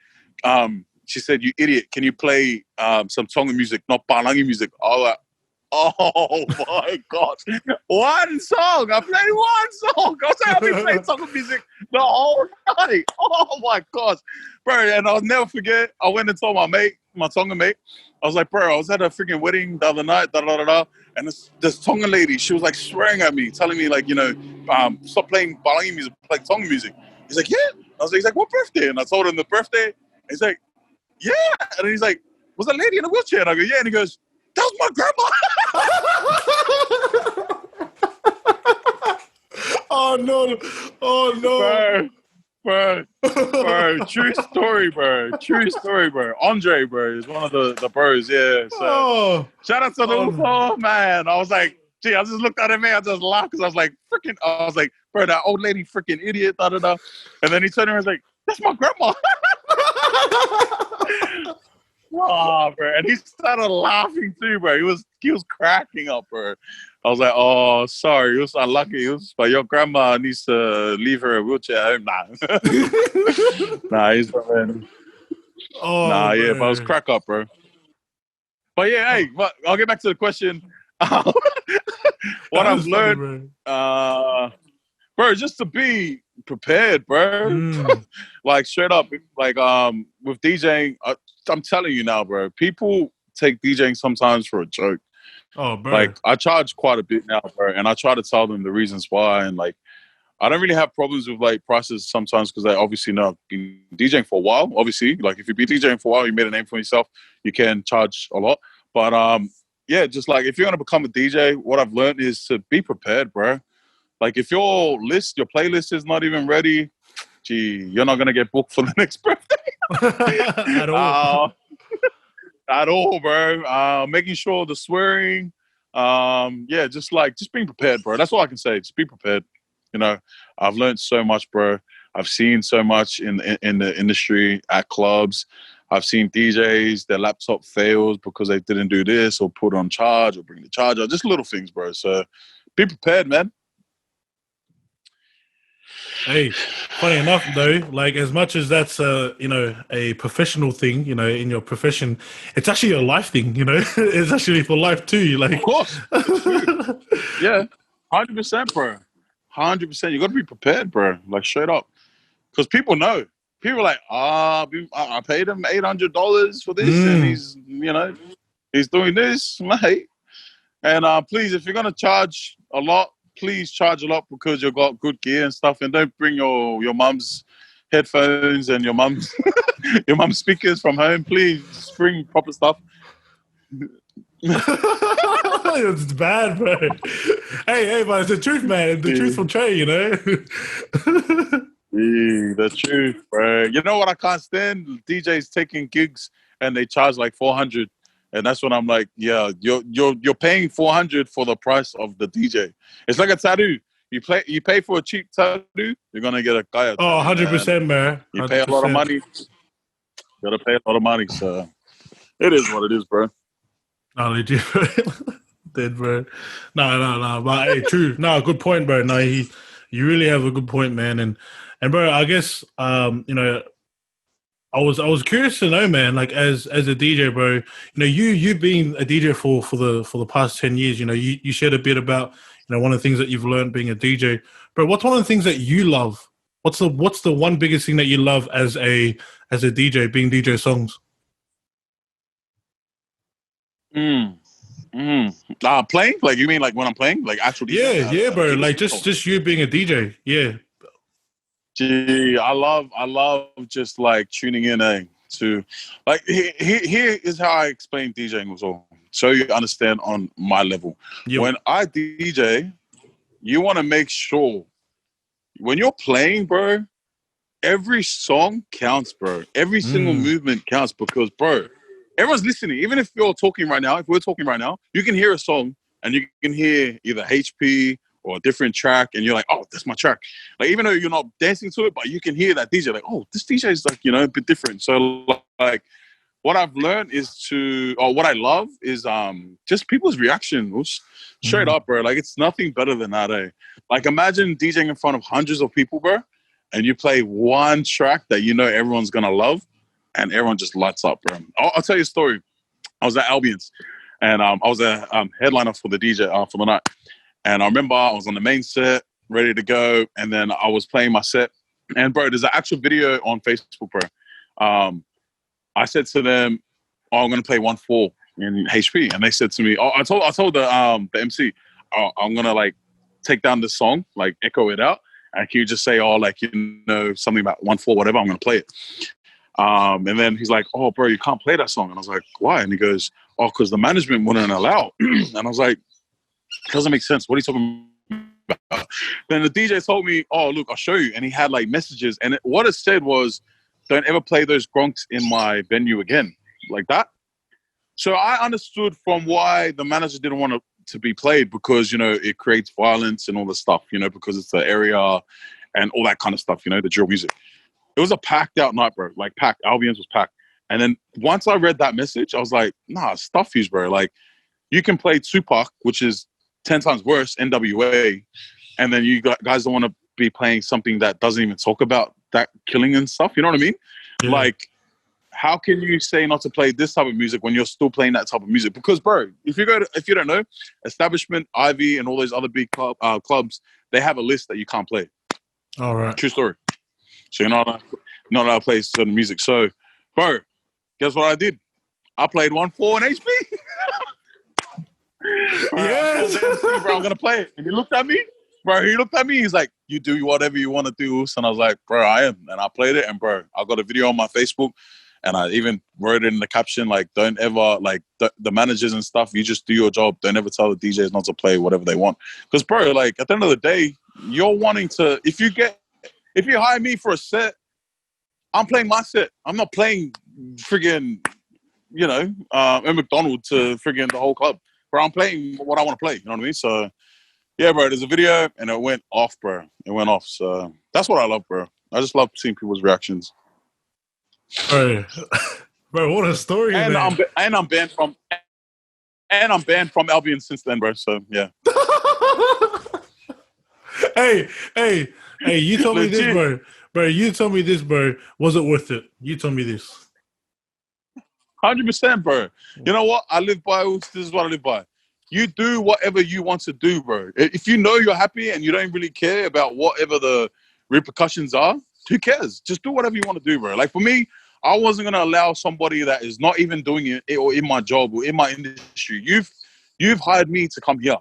you idiot, can you play some Tongan music, not Palangi music? I was like, oh my God. One song. I played one song. I was like, I've been playing Tongan music the whole night. Oh my gosh. Bro, and I'll never forget, I went and told my Tongan mate, I was like, bro, I was at a freaking wedding the other night, and this Tongan lady, she was like swearing at me, telling me like, stop playing Balangi music, play Tongan music. He's like, yeah. I was like, he's like, what birthday? And I told him the birthday. He's like, yeah. And he's like, was that lady in a wheelchair? And I go, yeah. And he goes, that was my grandma. Oh no. Bro, Bro, true story, bro. True story, bro. Andre, bro, is one of the bros, yeah. So shout out to the man. I was like, gee, I just looked at him, man. I just laughed because I was like, bro, that old lady freaking idiot, da da da. And then he turned around and was like, that's my grandma. Oh, bro. And he started laughing too, bro. He was cracking up, bro. I was like, oh, sorry. It was unlucky. But your grandma needs to leave her wheelchair at home. Nah, he's man. Nah, yeah, but it was crack up, bro. But yeah, hey, but I'll get back to the question. What I've learned, bro, just to be prepared, bro. Like straight up, like with DJing, I'm telling you now, bro. People take DJing sometimes for a joke. Oh, bro. Like I charge quite a bit now, bro, and I try to tell them the reasons why, and like I don't really have problems with like prices sometimes because I obviously know I've been DJing for a while. Obviously, like if you've been DJing for a while, you made a name for yourself, you can charge a lot. But yeah, just like if you're gonna become a DJ, what I've learned is to be prepared, bro. Like if your playlist is not even ready, gee, you're not gonna get booked for the next birthday at all. At all, bro. Making sure the swearing, yeah, just being prepared, bro. That's all I can say. Just be prepared. You know, I've learned so much, bro. I've seen so much in the industry at clubs. I've seen DJs, their laptop fails because they didn't do this or put on charge or bring the charger. Just little things, bro. So be prepared, man. Hey, funny enough though, like as much as that's a professional thing, in your profession, it's actually a life thing, it's actually for life too. Like, of course, yeah, 100%, bro, 100%. You got to be prepared, bro. Like straight up, because people know. People are like, I paid him $800 for this, and he's doing this, mate. And please, if you're gonna charge a lot, please charge a lot because you've got good gear and stuff, and don't bring your mum's headphones and your mum's speakers from home. Please bring proper stuff. It's bad, bro. Hey, but it's the truth, man. The truth from Trae, The truth, bro. You know what I can't stand? DJs taking gigs and they charge like $400. And that's when I'm like, yeah, you're paying $400 for the price of the DJ. It's like a tattoo. You pay for a cheap tattoo, you're gonna get a guy. 100%, man. You pay a lot of money. You gotta pay a lot of money. So it is what it is, bro. No, legit, bro. Dead, bro. No. But hey, true. No, good point, bro. No, you really have a good point, man. And bro, I guess I was curious to know, man, like as a DJ, bro, you've been a DJ for the past 10 years, you shared a bit about, one of the things that you've learned being a DJ. Bro, what's one of the things that you love? What's the one biggest thing that you love as a DJ, being DJ Songz? Playing? Like you mean like when I'm playing? Like actual DJ? Yeah, bro. Like just you being a DJ. Yeah. Gee, I love just like tuning in to like here is how I explain DJing as well, so you understand on my level. Yep. When I DJ, you want to make sure when you're playing, bro, every song counts, bro. Every single movement counts because, bro, everyone's listening. Even if you're talking right now, if we're talking right now, you can hear a song and you can hear either HP or a different track, and you're like, oh, that's my track. Like, even though you're not dancing to it, but you can hear that DJ, like, oh, this DJ is like, a bit different. So, like, what I've learned what I love is just people's reactions. Straight up, bro. Like, it's nothing better than that, eh? Like, imagine DJing in front of hundreds of people, bro, and you play one track that everyone's gonna love, and everyone just lights up, bro. I'll tell you a story. I was at Albion's, and I was a headliner for the DJ for the night. And I remember I was on the main set, ready to go, and then I was playing my set. And bro, there's an actual video on Facebook, bro. I said to them, "Oh, I'm gonna play 1/4 in HP," and they said to me, "Oh, I told the MC, oh, I'm gonna like take down this song, like echo it out, and can you just say, something about 1/4, whatever? I'm gonna play it." And then he's like, "Oh, bro, you can't play that song." And I was like, "Why?" And he goes, "Oh, because the management wouldn't allow." And I was like, it doesn't make sense. What are you talking about. Then the DJ told me, oh, look, I'll show you. And he had like messages. And what it said was, don't ever play those gronks in my venue again. Like that. So I understood from why the manager didn't want to be played, because, you know, it creates violence and all this stuff, you know, because it's the area and all that kind of stuff, you know, the drill music. It was a packed out night, bro. Like packed. Albion's was packed. And then once I read that message, I was like, nah, stuff yous, bro. Like, you can play Tupac, which is 10 times worse, NWA, and then you guys don't want to be playing something that doesn't even talk about that killing and stuff. You know what I mean? Yeah. Like, how can you say not to play this type of music when you're still playing that type of music? Because, bro, if you don't know, Establishment, Ivy, and all those other big clubs, they have a list that you can't play. All right. True story. So you're not allowed to play certain music. So, bro, guess what I did? I played 1-4 in HP. Yes. Bro, I'm going to play it. And he looked at me. Bro, he's like, you do whatever you want to do. And I was like, bro, I am. And I played it. And, bro, I got a video on my Facebook. And I even wrote it in the caption, like, don't ever, like, the managers and stuff, you just do your job. Don't ever tell the DJs not to play whatever they want. Because, bro, like, at the end of the day, you're wanting to, if you hire me for a set, I'm playing my set. I'm not playing friggin', you know, a McDonald's to friggin' the whole club. Bro, I'm playing what I want to play. You know what I mean? So, yeah, bro, there's a video, and it went off, bro. It went off. So, that's what I love, bro. I just love seeing people's reactions. Bro, what a story, and man. I'm banned from Albion since then, bro. So yeah. hey, you told me this, bro. Bro, you told me this, bro. Was it worth it? You told me this. 100%, bro. You know what? I live by this is what I live by. You do whatever you want to do, bro. If you know you're happy and you don't really care about whatever the repercussions are, who cares? Just do whatever you want to do, bro. Like for me, I wasn't gonna allow somebody that is not even doing it or in my job or in my industry. You've hired me to come here.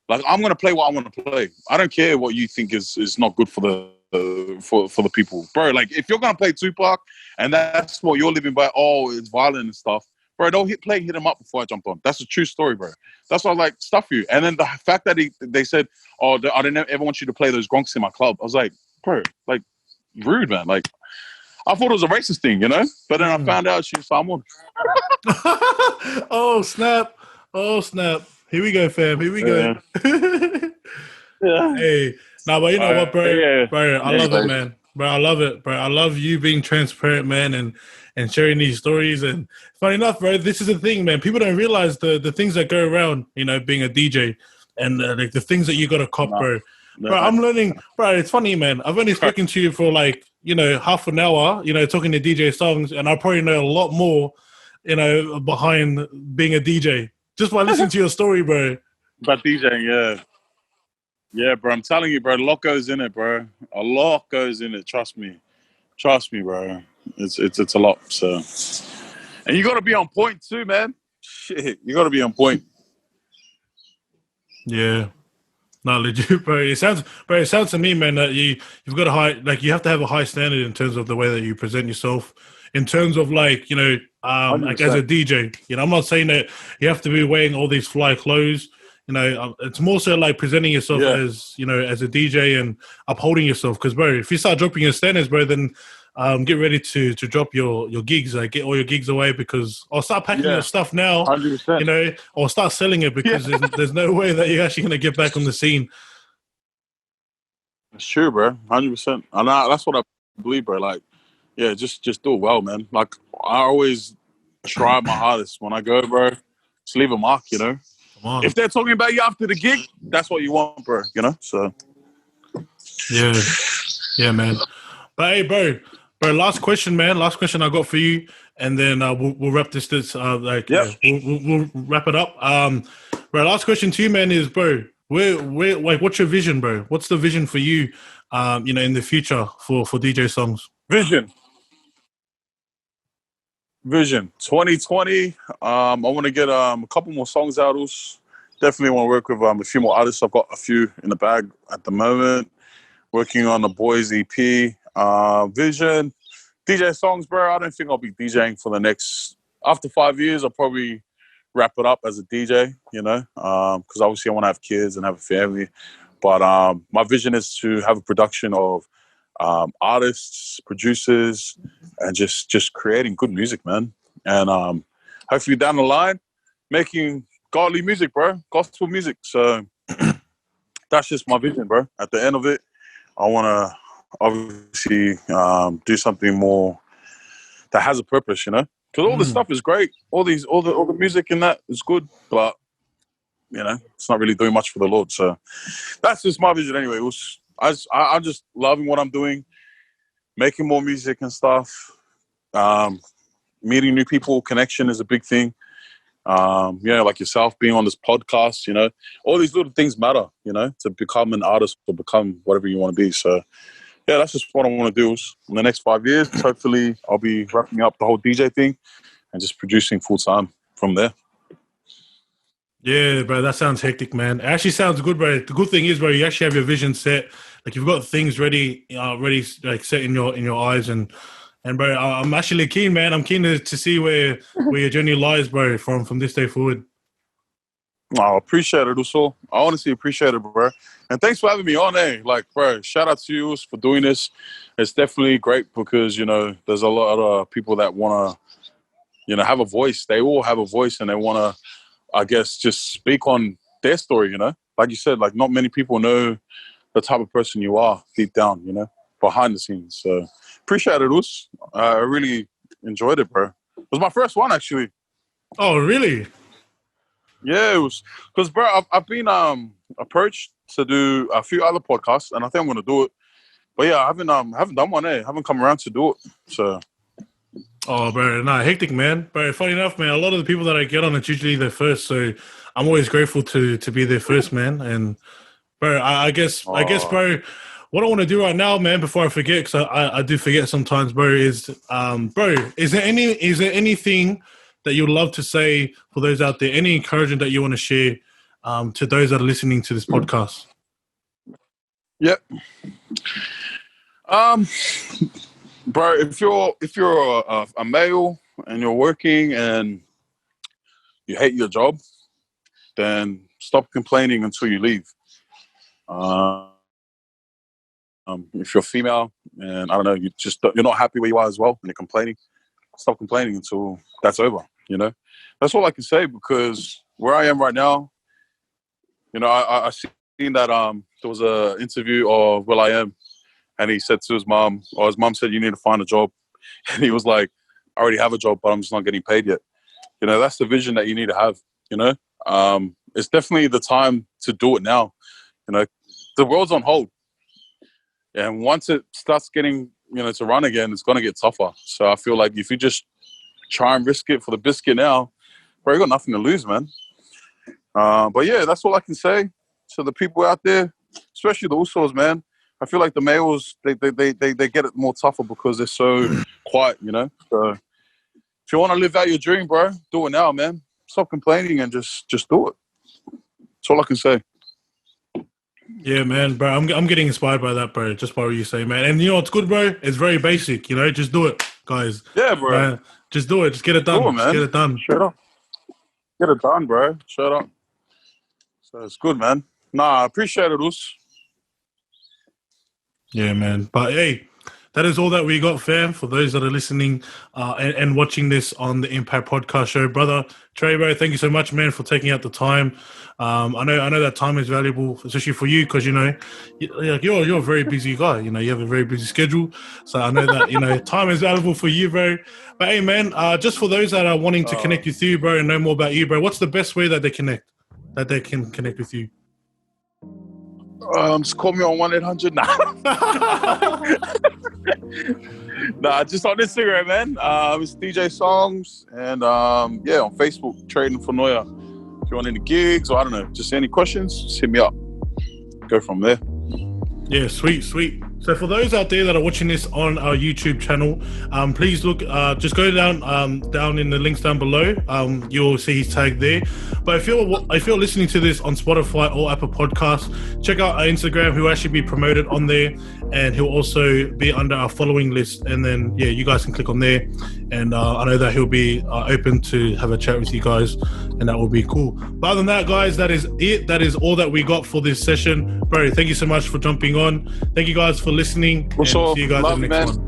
Like I'm gonna play what I want to play. I don't care what you think is not good for the people, bro. Like if you're gonna play Tupac and that's what you're living by, oh, it's violent and stuff, bro. Don't hit him up before I jumped on. That's a true story, bro. That's why I was like, stuff you. And then the fact that they said, oh, I didn't ever want you to play those gronks in my club. I was like, bro, like rude, man. Like. I thought it was a racist thing, you know? But then I found out she's Samoan. Oh, snap. Here we go, fam. Here we go. Yeah. Hey, but you know what, bro? Yeah. Bro, I love it, man. Bro, I love it, bro. I love you being transparent, man, and sharing these stories. And funny enough, bro, this is the thing, man. People don't realize the things that go around, you know, being a DJ and like the things that you got to cop, bro. Bro, I'm learning. Bro, it's funny, man. I've only spoken to you for like, you know, half an hour, you know, talking to DJ Songz, and I probably know a lot more, you know, behind being a DJ. Just by listening to your story, bro. About DJing, yeah. Yeah, bro, I'm telling you, bro, a lot goes in it, bro. A lot goes in it, trust me. Trust me, bro. It's a lot, so. And you got to be on point too, man. Shit, you got to be on point. Yeah. No, legit, bro. It sounds to me, man, that you've got a high, like you have to have a high standard in terms of the way that you present yourself. In terms of like, you know, like as a DJ, you know, I'm not saying that you have to be wearing all these fly clothes. You know, it's more so like presenting yourself as, you know, as a DJ and upholding yourself. Because, bro, if you start dropping your standards, bro, then get ready to drop your gigs. Like, get all your gigs away because I'll start packing your stuff now. 100%. You know, or start selling it because there's no way that you're actually going to get back on the scene. It's true, bro. 100%. And that's what I believe, bro. Like, yeah, just do it well, man. Like, I always try my hardest when I go, bro. Just leave a mark, you know. If they're talking about you after the gig, that's what you want, bro. You know, so. Yeah, man. But hey, bro, last question, man. Last question I got for you, and then we'll wrap this. We'll wrap it up. Bro, last question to you, man, is, bro, where, like, what's your vision, bro? What's the vision for you, you know, in the future for DJ Songz? Vision 2020. I want to get a couple more songs out. Definitely want to work with a few more artists. I've got a few in the bag at the moment. Working on the Boys EP. Vision. DJ Songz, bro. I don't think I'll be DJing for the next. After 5 years, I'll probably wrap it up as a DJ. You know, because obviously I want to have kids and have a family. But my vision is to have a production of artists, producers, and just creating good music, man. And hopefully down the line, making godly music, bro, gospel music. So that's just my vision, bro. At the end of it, I want to obviously do something more that has a purpose, you know? Because all this stuff is great. All the music in that is good, but you know, it's not really doing much for the Lord. So that's just my vision anyway. I'm just loving what I'm doing, making more music and stuff. Meeting new people, connection is a big thing. You know, like yourself being on this podcast, you know, all these little things matter, you know, to become an artist or become whatever you want to be. So yeah, that's just what I want to do in the next 5 years. Hopefully I'll be wrapping up the whole DJ thing and just producing full time from there. Yeah, bro, that sounds hectic, man. It actually sounds good, bro. The good thing is, bro, you actually have your vision set. Like you've got things ready, like set in your eyes, and bro, I'm actually keen, man. I'm keen to see where your journey lies, bro, from this day forward. I appreciate it, also. I honestly appreciate it, bro. And thanks for having me on, Like, bro, shout out to you for doing this. It's definitely great because, you know, there's a lot of people that want to, you know, have a voice. They all have a voice and they want to, I guess, just speak on their story, you know? Like you said, like not many people know the type of person you are deep down, you know, behind the scenes. So appreciate it, Us. I really enjoyed it, bro. It was my first one, actually. Oh, really? Yeah, it was because, bro, I've been approached to do a few other podcasts, and I think I'm gonna do it. But yeah, I haven't done one. I haven't come around to do it. So. Oh, bro, nah, hectic, man. Bro, funny enough, man, a lot of the people that I get on, it's usually their first. So I'm always grateful to be their first, man. And bro, I guess, bro, what I want to do right now, man, before I forget, because I do forget sometimes, bro, is is there anything that you'd love to say for those out there? Any encouragement that you want to share to those that are listening to this podcast? Yep. Bro, if you're a male and you're working and you hate your job, then stop complaining until you leave. If you're female and I don't know, you're not happy where you are as well, and you're complaining, stop complaining until that's over. You know, that's all I can say because where I am right now, you know, I seen that there was a interview of Will I Am. And he said to his mom, or his mom said, you need to find a job. And he was like, I already have a job, but I'm just not getting paid yet. You know, that's the vision that you need to have, you know. It's definitely the time to do it now. You know, the world's on hold. And once it starts getting, you know, to run again, it's going to get tougher. So I feel like if you just try and risk it for the biscuit now, bro, you got nothing to lose, man. But yeah, that's all I can say to the people out there, especially the Usos, man. I feel like the males, they get it more tougher because they're so quiet, you know? So if you want to live out your dream, bro, do it now, man. Stop complaining and just do it. That's all I can say. Yeah, man, bro. I'm getting inspired by that, bro. Just by what you say, man. And you know what's good, bro? It's very basic, you know? Just do it, guys. Yeah, bro. Just do it. Just get it done. Do it, man. Just get it done. Shut up. Get it done, bro. Shut up. So it's good, man. Nah, I appreciate it, Us. Yeah, man. But hey, that is all that we got, fam. For those that are listening and watching this on the Impact Podcast Show, brother Trae, bro, thank you so much, man, for taking out the time. I know that time is valuable, especially for you, because you know you're a very busy guy. You know, you have a very busy schedule, so I know that you know time is valuable for you, bro. But hey, man, just for those that are wanting to connect with you, bro, and know more about you, bro, what's the best way that they can connect with you? Just call me on 1-800. Nah, just on Instagram, man. It's DJ Songz, and yeah, on Facebook, Traedyn Fonoia. If you want any gigs or I don't know, just any questions, just hit me up. Go from there. Yeah, sweet. So for those out there that are watching this on our YouTube channel, please look, just go down in the links down below. You'll see his tag there. But if you're listening to this on Spotify or Apple Podcasts, check out our Instagram. He'll actually be promoted on there, and he'll also be under our following list. And then you guys can click on there. And I know that he'll be open to have a chat with you guys, and that will be cool. But other than that, guys, that is it. That is all that we got for this session. Bro, thank you so much for jumping on. Thank you guys for listening. See you guys in the next one.